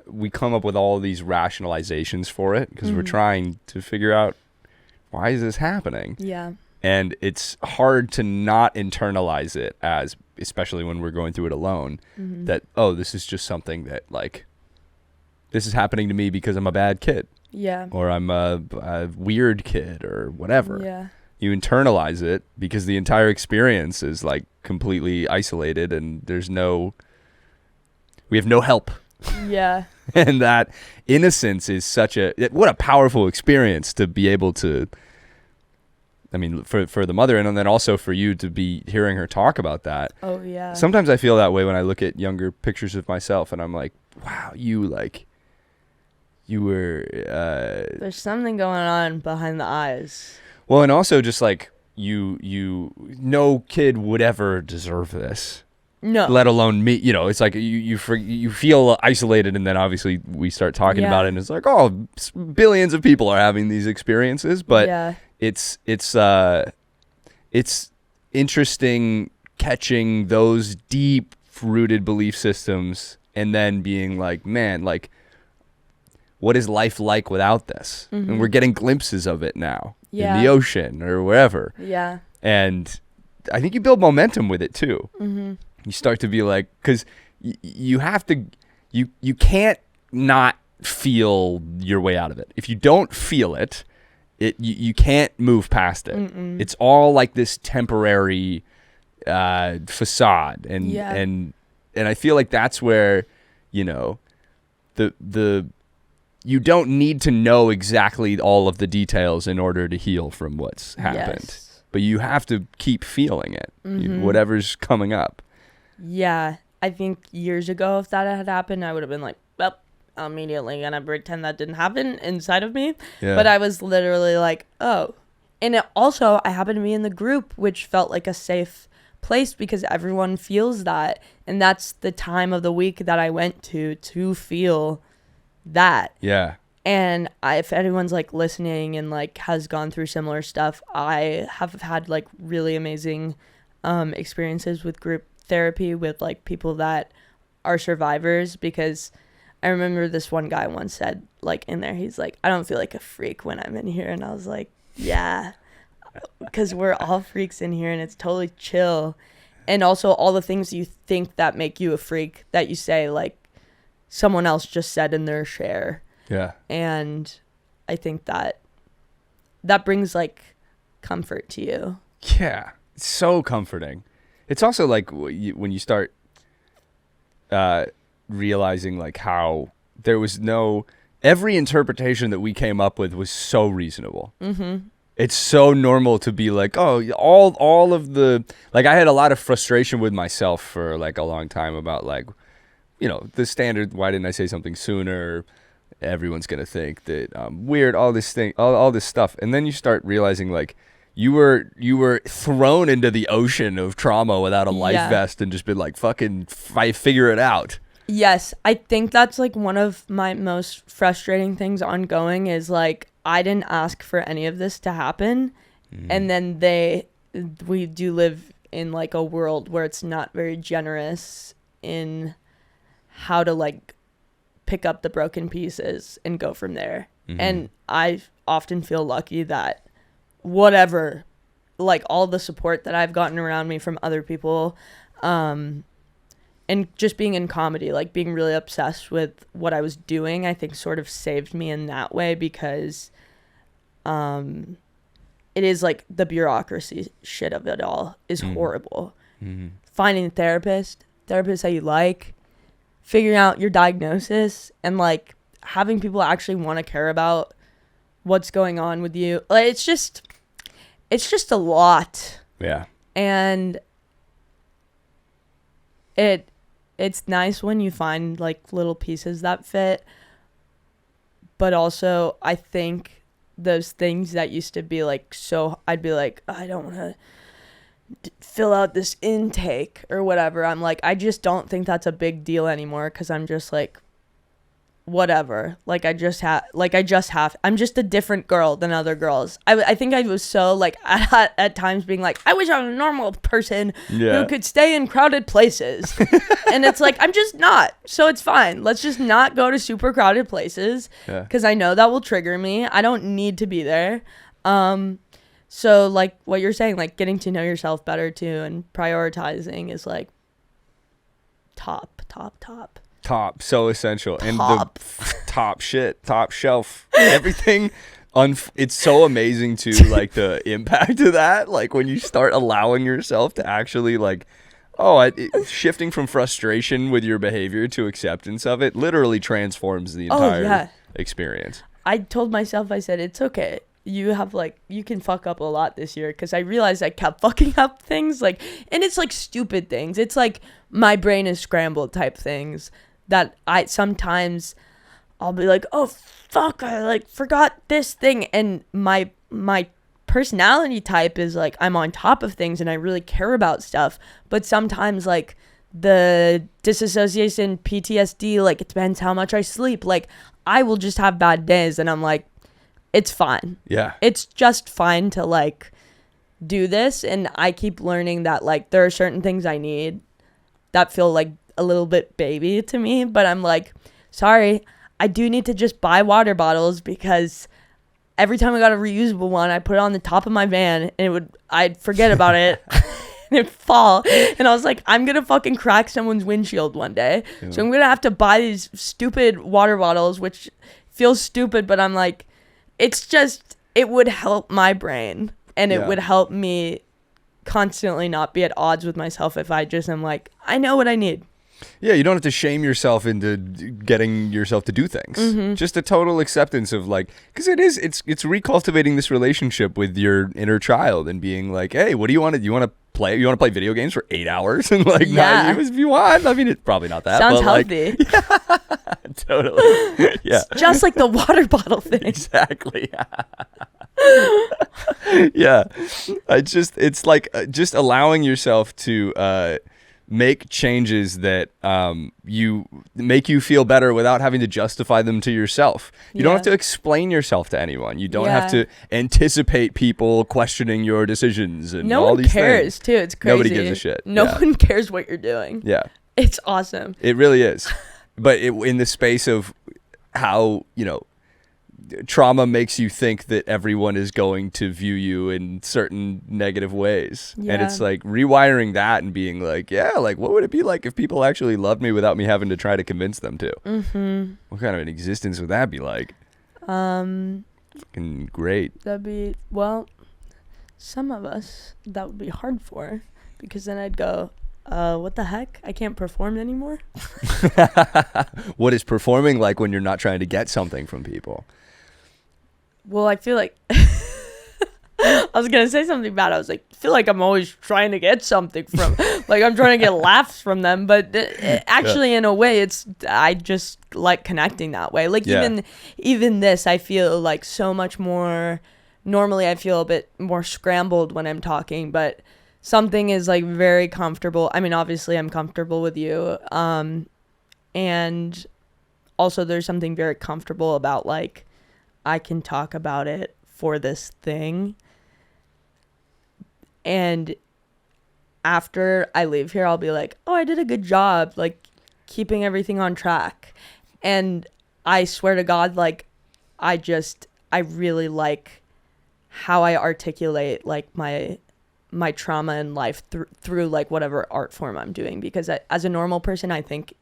We come up with all these rationalizations for it because we're trying to figure out, why is this happening? Yeah. And it's hard to not internalize it, as especially when we're going through it alone, that, oh, this is just something that like, this is happening to me because I'm a bad kid. Yeah. Or I'm a weird kid or whatever. Yeah. You internalize it because the entire experience is like completely isolated, and we have no help. Yeah. And that innocence is what a powerful experience to be able to, I mean, for the mother, and then also for you to be hearing her talk about that. Oh yeah. Sometimes I feel that way when I look at younger pictures of myself, and I'm like, wow, you were there's something going on behind the eyes. Well, and also just like no kid would ever deserve this. No. Let alone me. You know, it's like you feel isolated, and then obviously we start talking about it, and it's like, oh, billions of people are having these experiences, but it's interesting catching those deep rooted belief systems, and then being like, man, like, what is life like without this? And we're getting glimpses of it now in the ocean or wherever. Yeah. And I think you build momentum with it too. You start to be like, because you have to, you can't not feel your way out of it. If you don't feel it, you can't move past it. It's all like this temporary facade, and I feel like that's where, you know, the you don't need to know exactly all of the details in order to heal from what's happened, but you have to keep feeling it, whatever's coming up. Yeah, I think years ago, if that had happened, I would have been like, well, I'm immediately gonna pretend that didn't happen inside of me. Yeah. But I was literally like, oh. And it also, I happened to be in the group, which felt like a safe place because everyone feels that. And that's the time of the week that I went to feel that. Yeah. And if anyone's like listening and like has gone through similar stuff, I have had like really amazing experiences with group therapy with like people that are survivors, because I remember this one guy once said, like, in there, he's like, I don't feel like a freak when I'm in here. And I was like, yeah, because we're all freaks in here and it's totally chill. And also all the things you think that make you a freak that you say, like, someone else just said in their share. Yeah. And I think that brings like comfort to you. Yeah. It's so comforting. It's also like when you start realizing like how there was every interpretation that we came up with was so reasonable. Mm-hmm. It's so normal to be like, oh, all of the, like, I had a lot of frustration with myself for like a long time about like, you know, the standard, why didn't I say something sooner? Everyone's going to think that I'm weird, all this stuff. And then you start realizing like you were thrown into the ocean of trauma without a life vest and just been like, fucking figure it out. Yes, I think that's like one of my most frustrating things ongoing is like I didn't ask for any of this to happen, and then we do live in like a world where it's not very generous in how to like pick up the broken pieces and go from there. And I often feel lucky that whatever, like all the support that I've gotten around me from other people, and just being in comedy, like being really obsessed with what I was doing, I think sort of saved me in that way because it is like the bureaucracy shit of it all is horrible. Finding a therapist that you like, figuring out your diagnosis, and like having people actually want to care about what's going on with you. Like it's just a lot. Yeah. And it's nice when you find like little pieces that fit, but also I think those things that used to be like, so I'd be like, I don't want to fill out this intake or whatever. I'm like, I just don't think that's a big deal anymore because I'm just like, whatever. Like I'm just I'm just a different girl than other girls. I think I was so like at times being like, I wish I was a normal person who could stay in crowded places. And it's like, I'm just not. So it's fine. Let's just not go to super crowded places because I know that will trigger me. I don't need to be there. So like what you're saying, like getting to know yourself better too and prioritizing is like top, so essential. And the top shelf, everything. It's so amazing to like the impact of that. Like when you start allowing yourself to actually like, shifting from frustration with your behavior to acceptance of it literally transforms the entire experience. I told myself, I said, it's okay. You can fuck up a lot this year because I realized I kept fucking up things like, and it's like stupid things. It's like my brain is scrambled type things that sometimes I'll be like, oh fuck, I like forgot this thing. And my personality type is like, I'm on top of things and I really care about stuff. But sometimes like the disassociation, PTSD, like it depends how much I sleep. Like I will just have bad days and I'm like, it's fine. Yeah. It's just fine to like do this. And I keep learning that like there are certain things I need that feel like a little bit baby to me, but I'm like, sorry, I do need to just buy water bottles because every time I got a reusable one, I put it on the top of my van and I'd forget about it and it'd fall. And I was like, I'm going to fucking crack someone's windshield one day. Yeah. So I'm going to have to buy these stupid water bottles, which feels stupid, but I'm like, it's just, it would help my brain and it would help me constantly not be at odds with myself if I just am like, I know what I need. Yeah, you don't have to shame yourself into getting yourself to do things. Just a total acceptance of like, because it's recultivating this relationship with your inner child and being like, hey, what do you want to? You want to play video games for 8 hours and like not use if you want? I mean, it's probably not that. Sounds but healthy. Like, totally. Yeah, it's just like the water bottle thing. Exactly. Yeah, it's like just allowing yourself to make changes that you make you feel better without having to justify them to yourself. You don't have to explain yourself to anyone. You don't have to anticipate people questioning your decisions and all these things. No one cares too. It's crazy. Nobody gives a shit. No one cares what you're doing. Yeah. It's awesome. It really is. But in the space of how, trauma makes you think that everyone is going to view you in certain negative ways. Yeah. And it's like rewiring that and being like, like what would it be like if people actually loved me without me having to try to convince them to? Mm-hmm. What kind of an existence would that be like? Fucking great. That'd be, some of us that would be hard for because then I'd go, What the heck? I can't perform anymore? What is performing like when you're not trying to get something from people? Well, I feel like I was gonna say something bad. I was like, I feel like I'm always trying to get something from, like I'm trying to get laughs from them. But actually, in a way, I just like connecting that way. Like even this, I feel like so much more. Normally, I feel a bit more scrambled when I'm talking, but something is like very comfortable. I mean, obviously, I'm comfortable with you, and also there's something very comfortable about like I can talk about it for this thing. And after I leave here, I'll be like, oh, I did a good job, like keeping everything on track. And I swear to God, like I really like how I articulate like my trauma in life through like whatever art form I'm doing, because as a normal person, I think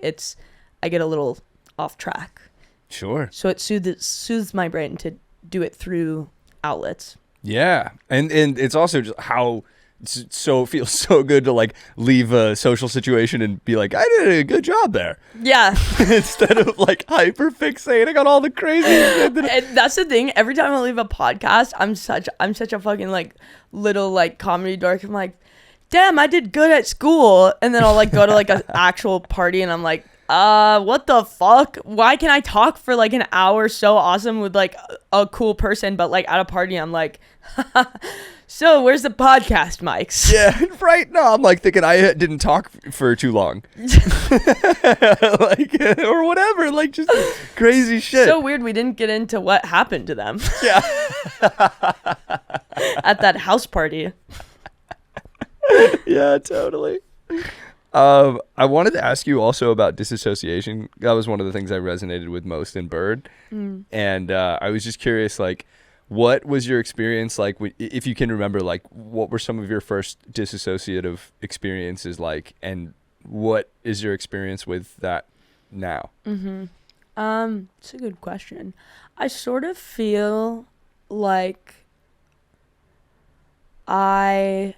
I get a little off track. Sure. So it soothes my brain to do it through outlets. Yeah. And it's also just how it feels so good to like leave a social situation and be like, I did a good job there. Yeah. Instead of like hyper fixating on all the crazy shit. And that's the thing. Every time I leave a podcast, I'm such a fucking like little like comedy dork. I'm like, damn, I did good at school. And then I'll like go to like an actual party and I'm like, what the fuck? Why can I talk for like an hour so awesome with like a cool person, but like at a party I'm like, so where's the podcast mics? Yeah, right. No, I'm like thinking I didn't talk for too long, like or whatever, like just crazy shit. So weird we didn't get into what happened to them. Yeah. At that house party. Yeah, totally. I wanted to ask you also about disassociation. That was one of the things I resonated with most in Bird. And I was just curious, like, what was your experience like, if you can remember, like, what were some of your first disassociative experiences like, and what is your experience with that now? It's a good question. I sort of feel like I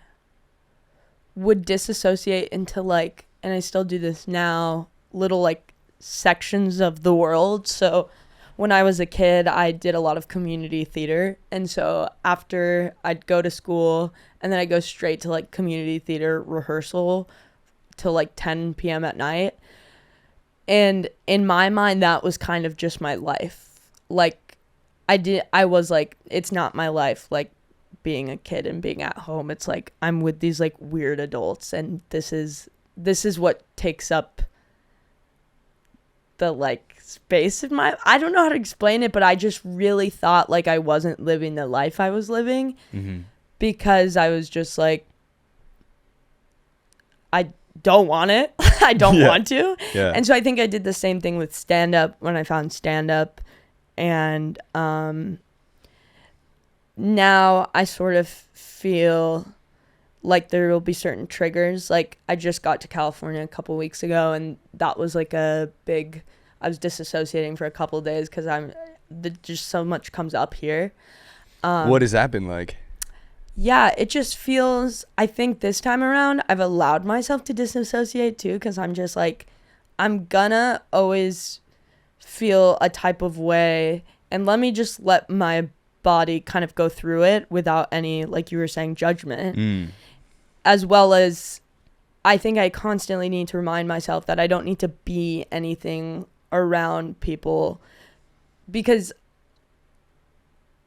would disassociate into like, and I still do this now, little like sections of the world. So when I was a kid, I did a lot of community theater, and so after I'd go to school and then I'd go straight to like community theater rehearsal till like 10 p.m. at night. And in my mind, that was kind of just my life. Like I was like, it's not my life, like being a kid and being at home. It's like I'm with these like weird adults, and this is what takes up the like space in my, I don't know how to explain it, but I just really thought like I wasn't living the life I was living, because I was just like, I don't want it. I don't want to. Yeah. And so I think I did the same thing with stand-up when I found stand-up. And now I sort of feel like there will be certain triggers. Like I just got to California a couple weeks ago, and that was like I was disassociating for a couple of days because just so much comes up here. What has that been like? Yeah, it just feels, I think this time around I've allowed myself to disassociate too, because I'm just like, I'm gonna always feel a type of way, and let me just let my body kind of go through it without any, like you were saying, judgment. As well as I think I constantly need to remind myself that I don't need to be anything around people, because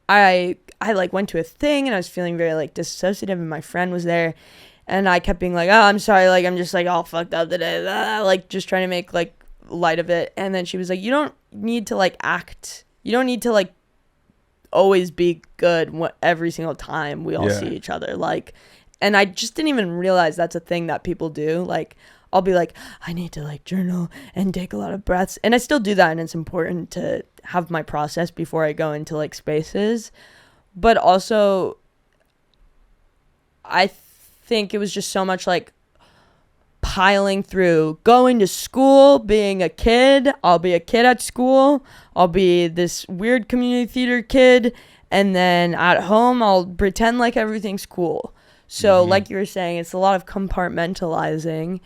I like went to a thing and I was feeling very like dissociative, and my friend was there and I kept being like, oh, I'm sorry, like I'm just like all fucked up today, like just trying to make like light of it. And then she was like, you don't need to like act, you don't need to like always be good every single time we all see each other, like. And I just didn't even realize that's a thing that people do. Like I'll be like, I need to like journal and take a lot of breaths, and I still do that, and it's important to have my process before I go into like spaces. But also I think it was just so much like piling through, going to school, being a kid. I'll be a kid at school, I'll be this weird community theater kid, and then at home I'll pretend like everything's cool. So like you were saying, it's a lot of compartmentalizing.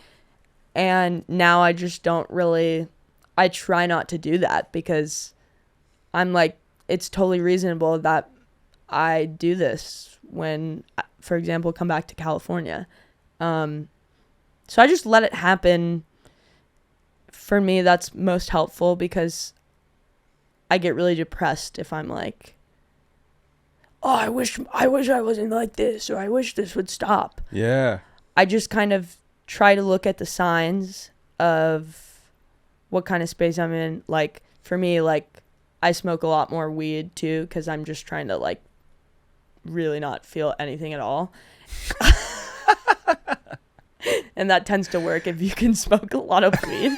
And now I just don't really, I try not to do that because I'm like, it's totally reasonable that I do this when, for example, come back to California. So I just let it happen. For me, that's most helpful because I get really depressed if I'm like, oh, I wish I wasn't like this, or I wish this would stop. Yeah. I just kind of try to look at the signs of what kind of space I'm in. Like, for me, like, I smoke a lot more weed, too, because I'm just trying to, like, really not feel anything at all. And that tends to work if you can smoke a lot of weed.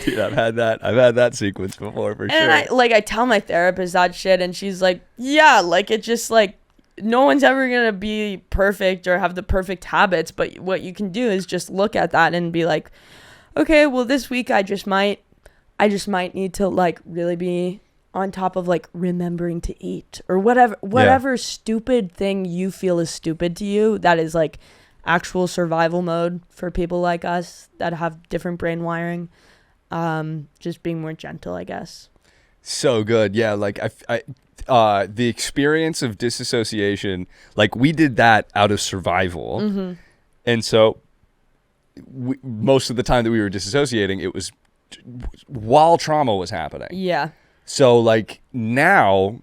Dude, I've had that sequence before for sure. And I tell my therapist that shit, and she's like, yeah, like, it just, like, no one's ever gonna be perfect or have the perfect habits, but what you can do is just look at that and be like, okay, well, this week I just might need to, like, really be on top of, like, remembering to eat or whatever stupid thing you feel is stupid to you that is, like, actual survival mode for people like us that have different brain wiring. Just being more gentle, I guess. So good. Yeah, like the experience of disassociation, like we did that out of survival. And so most of the time that we were disassociating, it was while trauma was happening. Yeah. So like now,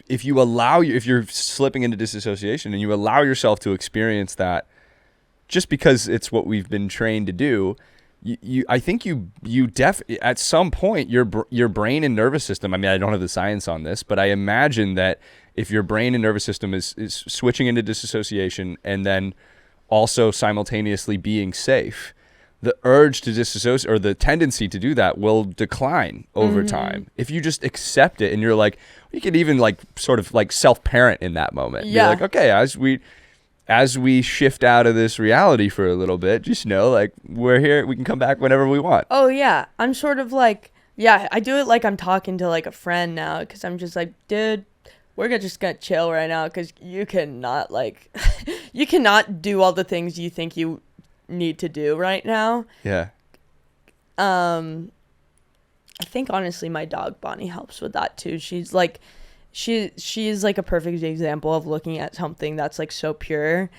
if you're slipping into disassociation and you allow yourself to experience that, just because it's what we've been trained to do, I think at some point your brain and nervous system, I mean, I don't have the science on this, but I imagine that if your brain and nervous system is switching into disassociation and then also simultaneously being safe, the urge to disassociate or the tendency to do that will decline over time. If you just accept it and you're like, you could even like sort of like self-parent in that moment. Yeah. Be like, okay, as we shift out of this reality for a little bit, just know, like, we're here. We can come back whenever we want. Oh, yeah. I'm sort of like, yeah, I do it like I'm talking to, like, a friend now because I'm just like, dude, we're just going to chill right now because you cannot, like, you cannot do all the things you think you need to do right now. Yeah. I think, honestly, my dog, Bonnie, helps with that, too. She's, like... She's like a perfect example of looking at something that's like so pure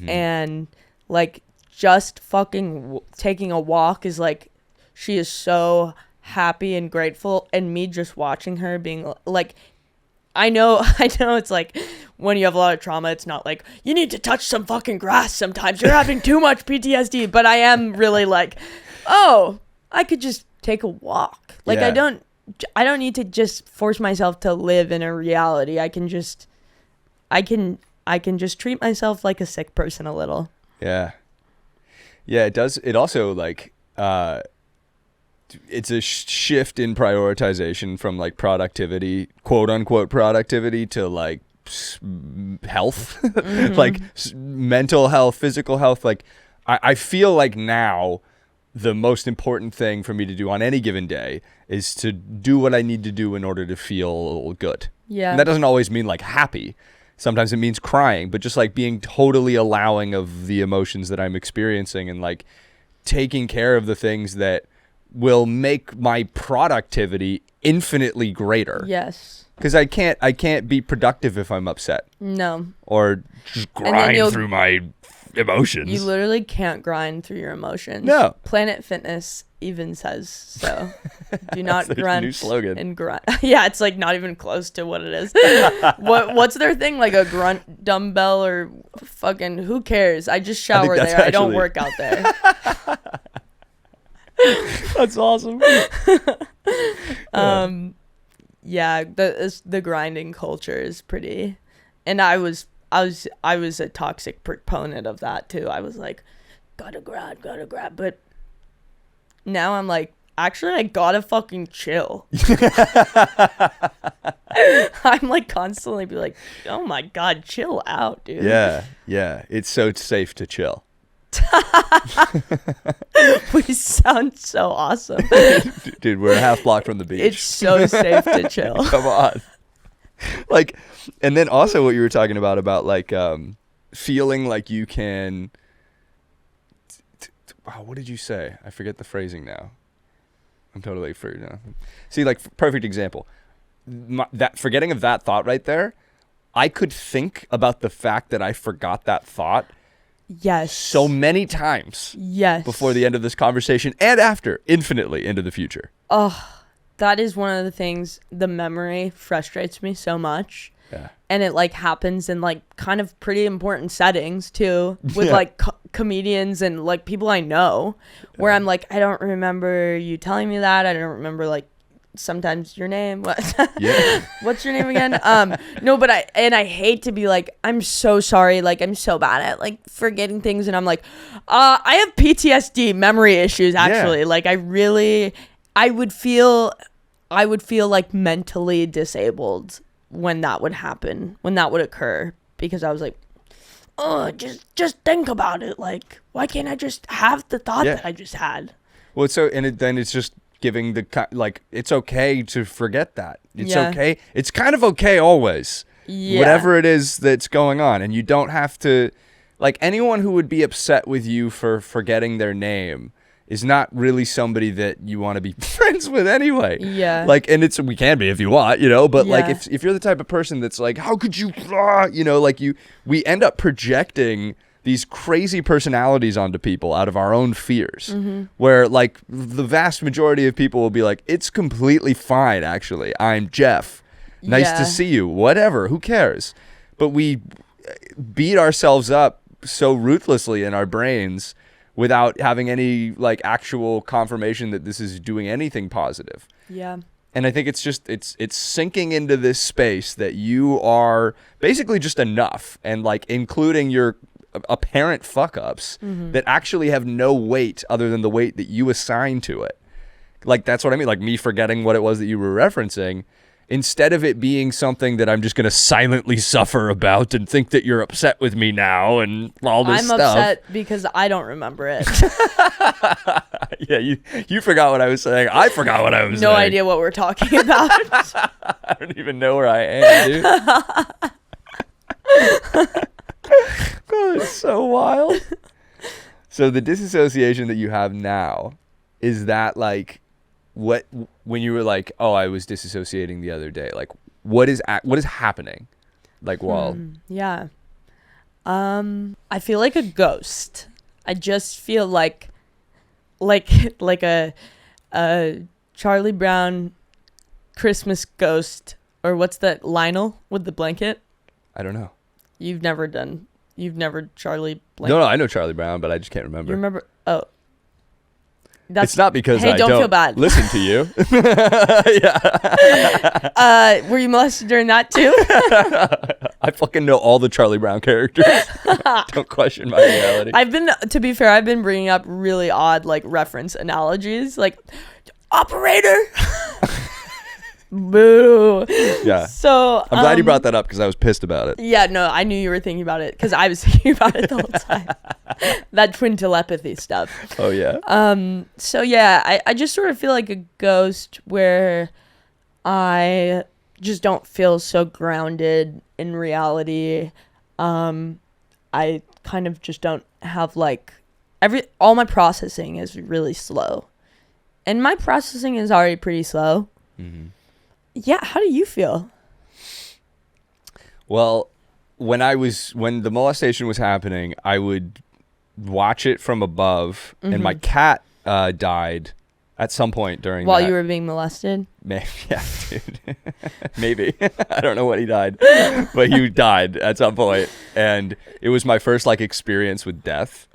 and like just fucking taking a walk is like, she is so happy and grateful, and me just watching her being like, I know it's like when you have a lot of trauma, it's not like you need to touch some fucking grass sometimes, you're having too much PTSD, but I am really like, oh, I could just take a walk. Like, yeah. I don't need to just force myself to live in a reality. I can just treat myself like a sick person a little. Yeah. Yeah, it does. It also like, it's a shift in prioritization from like productivity, quote unquote productivity, to like health, like mental health, physical health. Like I feel like now the most important thing for me to do on any given day is to do what I need to do in order to feel good. Yeah. And that doesn't always mean like happy. Sometimes it means crying, but just like being totally allowing of the emotions that I'm experiencing and like taking care of the things that will make my productivity infinitely greater. Yes. Because I can't be productive if I'm upset. No. Or just grind through my emotions. You literally can't grind through your emotions. No. Planet Fitness even says so. Do not grunt new slogan. and grind. Yeah, it's like not even close to what it is. What's their thing? Like a grunt dumbbell or fucking who cares? I just shower there. I don't work out there. That's awesome. Yeah, the grinding culture is pretty, and I was a toxic proponent of that too. I was like, gotta grab, but now I'm like, actually, I gotta fucking chill. I'm like constantly be like, oh my god, chill out, dude. Yeah, it's so safe to chill. We sound so awesome. Dude, we're a half block from the beach. It's so safe to chill. Come on. Like, and then also what you were talking about like feeling like you can wow, what did you say? I forget the phrasing now. I'm totally free now. See, like, perfect example. That forgetting of that thought right there, I could think about the fact that I forgot that thought Yes. so many times Yes. before the end of this conversation and after, infinitely into the future. Oh, that is one of the things. The memory frustrates me so much. Yeah. And it like happens in like kind of pretty important settings too, with Yeah. like comedians and like people I know, where I'm like, I don't remember you telling me that. I don't remember like sometimes your name. What? Yeah. What's your name again? No, but I hate to be like, I'm so sorry. Like I'm so bad at like forgetting things, and I'm like, I have PTSD, memory issues actually. Yeah. Like I would feel like mentally disabled when that would happen, when that would occur, because I was like, oh, just think about it. Like, why can't I just have the thought that I just had? Well, then it's just giving like, it's okay to forget that. It's Yeah. okay. It's kind of okay always. Yeah. Whatever it is that's going on. And you don't have to, like, anyone who would be upset with you for forgetting their name is not really somebody that you want to be friends with anyway. Yeah. Like, and we can be if you want, but like Yeah. if you're the type of person that's like, how could you, like we end up projecting these crazy personalities onto people out of our own fears, where like the vast majority of people will be like, it's completely fine. Actually, I'm Jeff. Nice Yeah. to see you. Whatever. Who cares? But we beat ourselves up so ruthlessly in our brains without having any like actual confirmation that this is doing anything positive. Yeah. And I think it's just it's sinking into this space that you are basically just enough, and like including your apparent fuck ups that actually have no weight other than the weight that you assign to it. Like that's what I mean, like me forgetting what it was that you were referencing. Instead of it being something that I'm just going to silently suffer about and think that you're upset with me now and all this I'm stuff. upset because I don't remember it. Yeah, you forgot what I was saying. I forgot what I was No saying. idea what we're talking about. I don't even know where I am, dude. God, it's so wild. So the disassociation that you have now, is that like what when you were like, oh, I was disassociating the other day, like what is happening, like while Yeah. I feel like a ghost. I just feel like a Charlie Brown Christmas ghost, or what's that, Lionel with the blanket? I don't know. You've never Charlie blanket. No, I know Charlie Brown, but I just can't remember. You remember? Oh. It's not because Hey, I don't don't feel bad. listen to you. Were you molested during that too? I fucking know all the Charlie Brown characters. Don't question my reality. To be fair, I've been bringing up really odd like reference analogies, like operator. Boo. Yeah. So I'm glad you brought that up because I was pissed about it. Yeah, no, I knew you were thinking about it because I was thinking about it the whole time. That twin telepathy stuff. Oh yeah. So yeah, I just sort of feel like a ghost where I just don't feel so grounded in reality. I kind of just don't have like all my processing is really slow. And my processing is already pretty slow. Mm-hmm. Yeah, how do you feel? Well, when the molestation was happening, I would watch it from above, and my cat died at some point during While that. you were being molested? Yeah, dude. Maybe. I don't know when he died, but he died at some point, and it was my first like experience with death.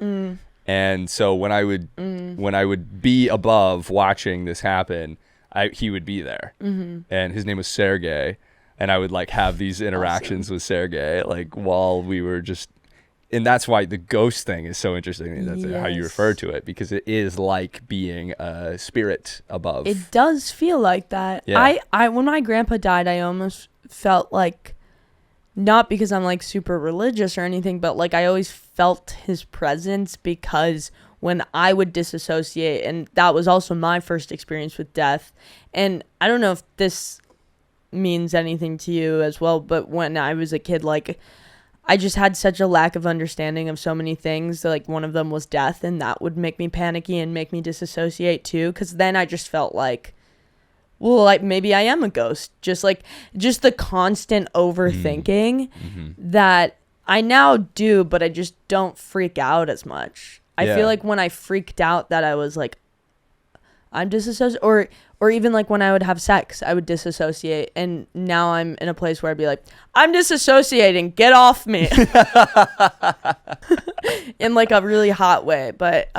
And so when I would be above watching this happen, he would be there, and his name was Sergey, and I would like have these interactions with Sergey like while we were just, and that's why the ghost thing is so interesting. That's how you refer to it, because it is like being a spirit above. It does feel like that. Yeah. I when my grandpa died, I almost felt like, not because I'm like super religious or anything, but like I always felt his presence, because when I would disassociate, and that was also my first experience with death, and I don't know if this means anything to you as well, but when I was a kid, like I just had such a lack of understanding of so many things. Like one of them was death, and that would make me panicky and make me disassociate too. Because then I just felt like, well, like maybe I am a ghost. Just the constant overthinking that I now do, but I just don't freak out as much. I feel like when I freaked out that I was like, I'm disassociated, or even like when I would have sex, I would disassociate. And now I'm in a place where I'd be like, I'm disassociating, get off me. In like a really hot way. But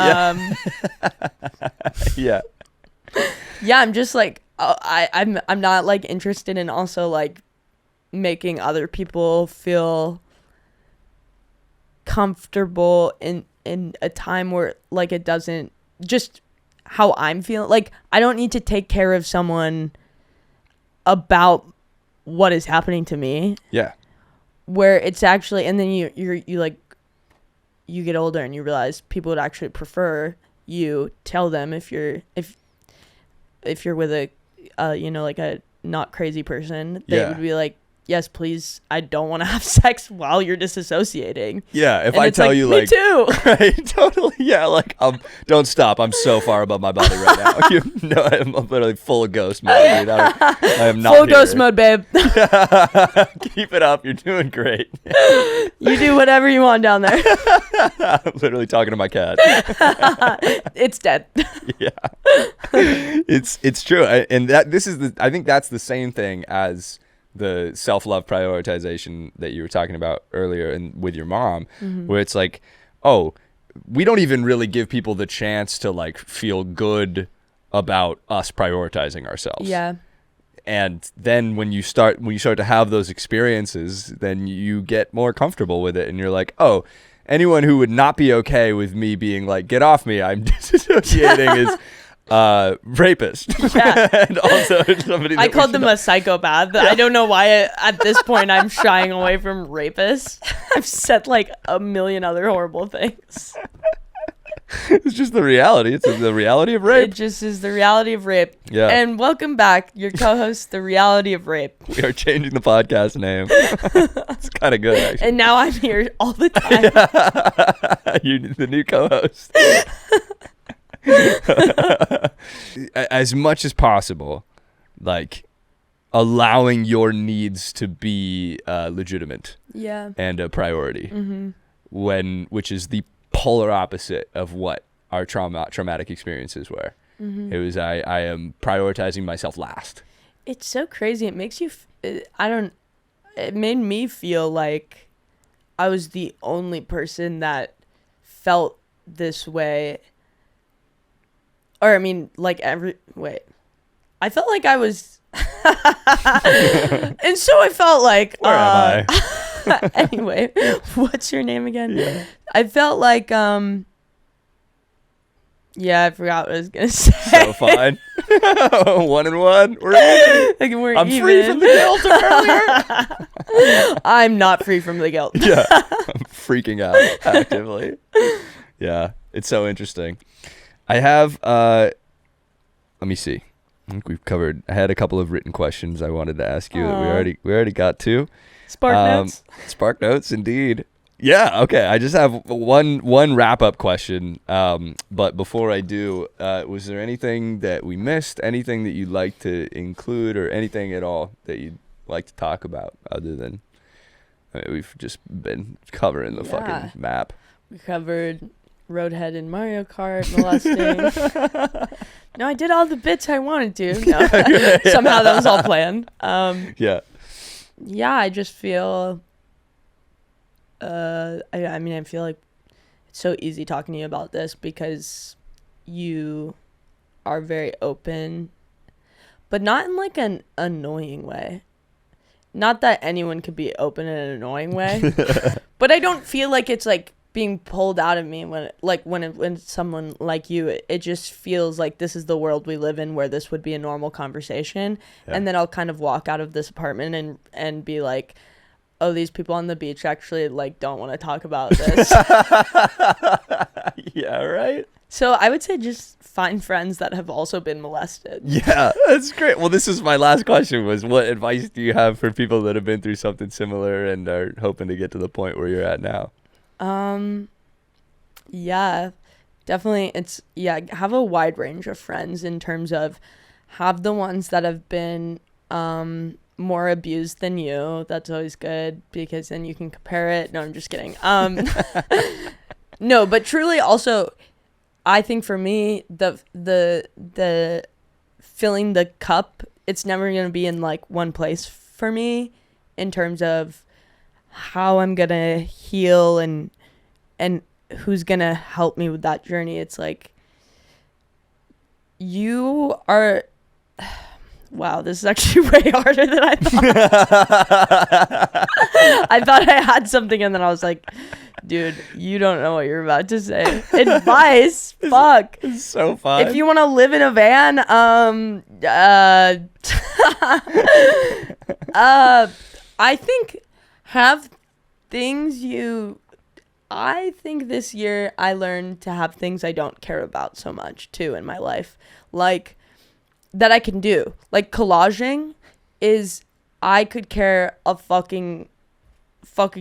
yeah, I'm just like, I'm not like interested in also like making other people feel comfortable in a time where like it doesn't just how I'm feeling. Like I don't need to take care of someone about what is happening to me. Yeah. Where it's actually, and then you like you get older and you realize people would actually prefer you tell them if you're with a like a not crazy person, they would be like, yes, please, I don't want to have sex while you're disassociating. Yeah, if and I tell you, me like, too. Right, totally, yeah, like, don't stop. I'm so far above my body right now. You know, I'm literally full of ghost mode, dude. I am not full here. ghost mode, babe. Keep it up. You're doing great. You do whatever you want down there. I'm literally talking to my cat. It's dead. Yeah, it's true, and I think that's the same thing as the self-love prioritization that you were talking about earlier and with your mom, where it's like, oh, we don't even really give people the chance to like feel good about us prioritizing ourselves. Yeah. And then when you start to have those experiences, then you get more comfortable with it, and you're like, oh, anyone who would not be okay with me being like, get off me, I'm disassociating is rapist. Yeah. And also somebody I called them a psychopath. Yeah. I don't know why at this point I'm shying away from rapists. I've said like a million other horrible things. It's just the reality. It's the reality of rape. It just is the reality of rape. Yeah. And welcome back, your co-host, The Reality of Rape. We are changing the podcast name. It's kind of good, actually. And now I'm here all the time. Yeah. You're the new co-host. As much as possible, like allowing your needs to be legitimate, and a priority, which is the polar opposite of what our traumatic experiences were. It was I am prioritizing myself last. It's so crazy. It makes you it made me feel like I was the only person that felt this way. Or I mean, like I felt like I was, and so I felt like, where am I? Anyway, what's your name again? Yeah. I felt like, yeah, I forgot what I was gonna say. So fine. 1 and 1. I'm even. free from the guilt of earlier. I'm not free from the guilt. Yeah, I'm freaking out actively. Yeah, it's so interesting. I have, let me see. I think I had a couple of written questions I wanted to ask you that we already got to. Spark notes. Spark notes, indeed. Yeah, okay. I just have one wrap-up question. But before I do, was there anything that we missed, anything that you'd like to include, or anything at all that you'd like to talk about other than we've just been covering the fucking map? We covered Roadhead and Mario Kart, molesting. No, I did all the bits I wanted to. No. Somehow that was all planned. Yeah, I just feel I mean, I feel like it's so easy talking to you about this because you are very open, but not in like an annoying way. Not that anyone could be open in an annoying way, but I don't feel like it's like being pulled out of me when someone like you, it just feels like this is the world we live in where this would be a normal conversation. Yeah. And then I'll kind of walk out of this apartment and be like, oh, these people on the beach actually like don't want to talk about this. Yeah, right. So I would say just find friends that have also been molested. Yeah, that's great. Well, this is my last question was what advice do you have for people that have been through something similar and are hoping to get to the point where you're at now? Yeah, definitely. Have a wide range of friends in terms of have the ones that have been more abused than you. That's always good because then you can compare it. No, I'm just kidding. No, but truly also I think for me the filling the cup, it's never going to be in like one place for me in terms of how I'm going to heal and who's going to help me with that journey. It's like you are wow, this is actually way harder than I thought. I thought I had something and then I was like, dude, you don't know what you're about to say. Advice, fuck. It's so fun. If you want to live in a van, I think have things I think this year I learned to have things I don't care about so much too in my life. Like that I can do. Like collaging is, I could care a fucking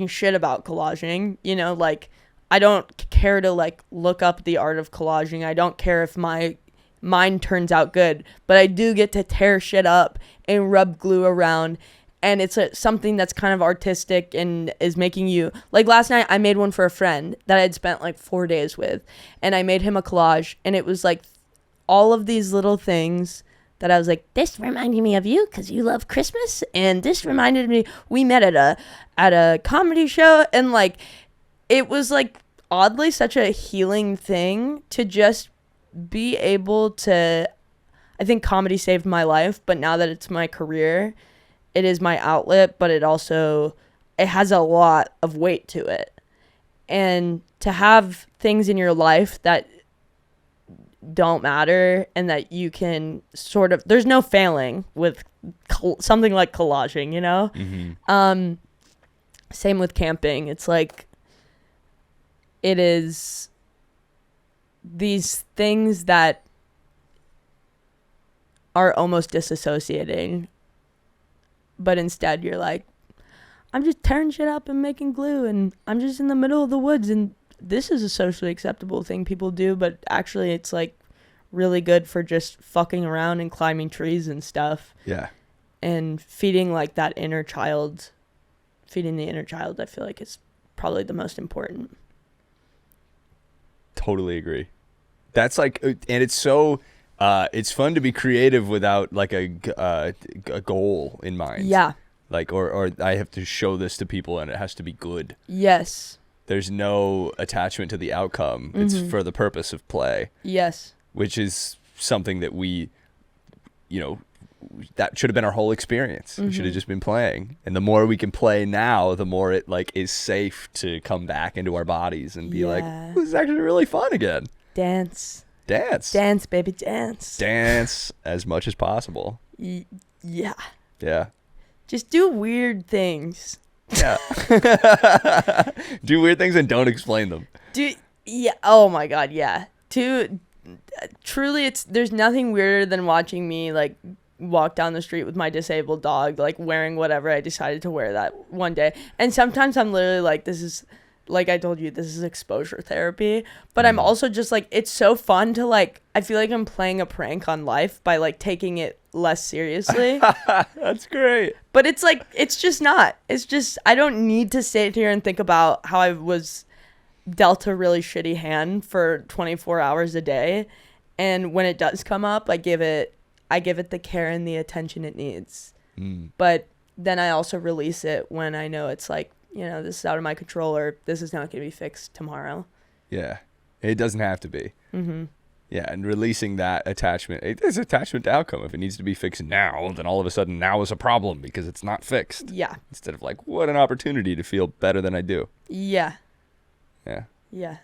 shit about collaging, you know, like I don't care to like look up the art of collaging. I don't care if mine turns out good, but I do get to tear shit up and rub glue around, and it's something that's kind of artistic and is making you like last night I made one for a friend that I'd spent like 4 days with, and I made him a collage, and it was like all of these little things that I was like, this reminded me of you because you love Christmas, and this reminded me we met at a comedy show, and like it was like oddly such a healing thing to just be able to. I think comedy saved my life, but now that it's my career, it is my outlet, but it has a lot of weight to it, and to have things in your life that don't matter and that you can sort of, there's no failing with something like collaging, you know? Mm-hmm. Same with camping. It's like it is these things that are almost disassociating, but instead you're like, I'm just tearing shit up and making glue, and I'm just in the middle of the woods, and this is a socially acceptable thing people do, but actually it's like really good for just fucking around and climbing trees and stuff. Yeah. And feeding like that inner child, feeding the inner child, I feel like is probably the most important. Totally agree. That's like, and it's so, it's fun to be creative without like a goal in mind. Yeah. Like, or I have to show this to people and it has to be good. Yes. There's no attachment to the outcome. Mm-hmm. It's for the purpose of play. Yes. Which is something that we, that should have been our whole experience. Mm-hmm. We should have just been playing. And the more we can play now, the more it like is safe to come back into our bodies and be like, this is actually really fun again. Dance, baby, dance as much as possible. Yeah. Just do weird things. Yeah. Do weird things and don't explain them. Oh my god, yeah. Truly, there's nothing weirder than watching me like walk down the street with my disabled dog, like wearing whatever I decided to wear that one day. And sometimes I'm literally like, this is, like I told you, this is exposure therapy. But I'm also just like, it's so fun to like, I feel like I'm playing a prank on life by like taking it less seriously. That's great. But it's like, it's just not. It's just, I don't need to sit here and think about how I was dealt a really shitty hand for 24 hours a day. And when it does come up, I give it the care and the attention it needs. But then I also release it when I know it's like, this is out of my control, or this is not going to be fixed tomorrow. Yeah. It doesn't have to be. Mm-hmm. Yeah, and releasing that attachment. It's attachment to outcome. If it needs to be fixed now, then all of a sudden now is a problem because it's not fixed. Yeah. Instead of like, what an opportunity to feel better than I do. Yeah. Yeah.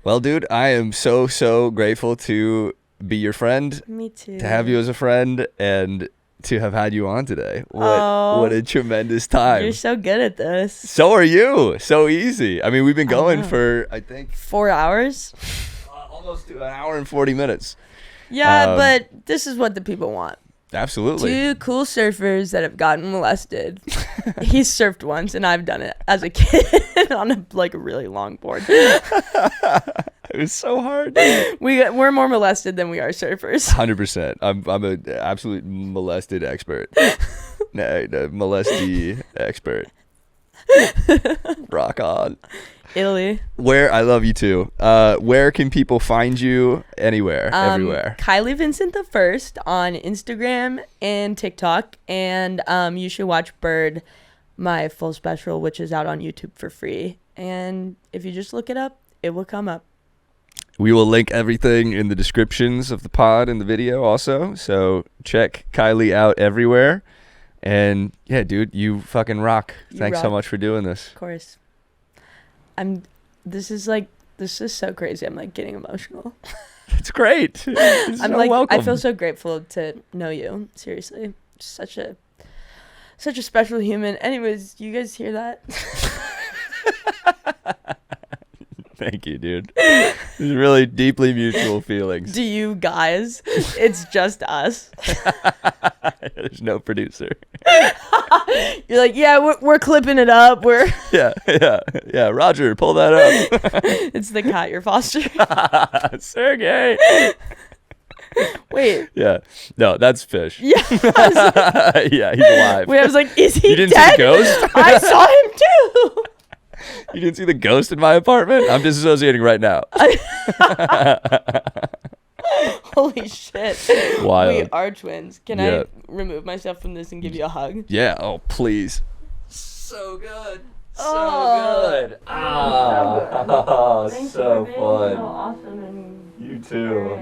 Well, dude, I am so, so grateful to be your friend. Me too. To have you as a friend and to have had you on today. What a tremendous time. You're so good at this. So are you. So easy. I mean, we've been going for, I think, 4 hours. close to an hour and 40 minutes. Yeah, but this is what the people want. Absolutely. 2 cool surfers that have gotten molested. He surfed once, and I've done it as a kid on a really long board. It was so hard. We're more molested than we are surfers. 100%. I'm an absolute molested expert. No, molesty expert. Rock on. Italy. I love you too. Where can people find you? Anywhere, everywhere. Kylie Vincent the First on Instagram and TikTok, and you should watch Bird, my full special, which is out on YouTube for free. And if you just look it up, it will come up. We will link everything in the descriptions of the pod and the video also. So check Kylie out everywhere. And yeah, dude, you fucking rock. Thanks so much for doing this. Of course. This is so crazy. I'm like getting emotional. It's great. I'm like, welcome. I feel so grateful to know you. Seriously. Such a special human. Anyways, you guys hear that? Thank you, dude. There's really deeply mutual feelings. Do you guys? It's just us. There's no producer. You're like, yeah, we're clipping it up. Yeah. Roger, pull that up. It's the cat you're fostering. Sergey. Wait. Yeah. No, that's Fish. Yeah. Yeah, he's alive. Wait, I was like, is he dead? You didn't see the ghost? I saw him too. You didn't see the ghost in my apartment? I'm disassociating right now. Holy shit. Wild. We are twins. Can I remove myself from this and give you a hug? Yeah. Oh, please. So good. So good. Oh, so fun. So awesome. You too.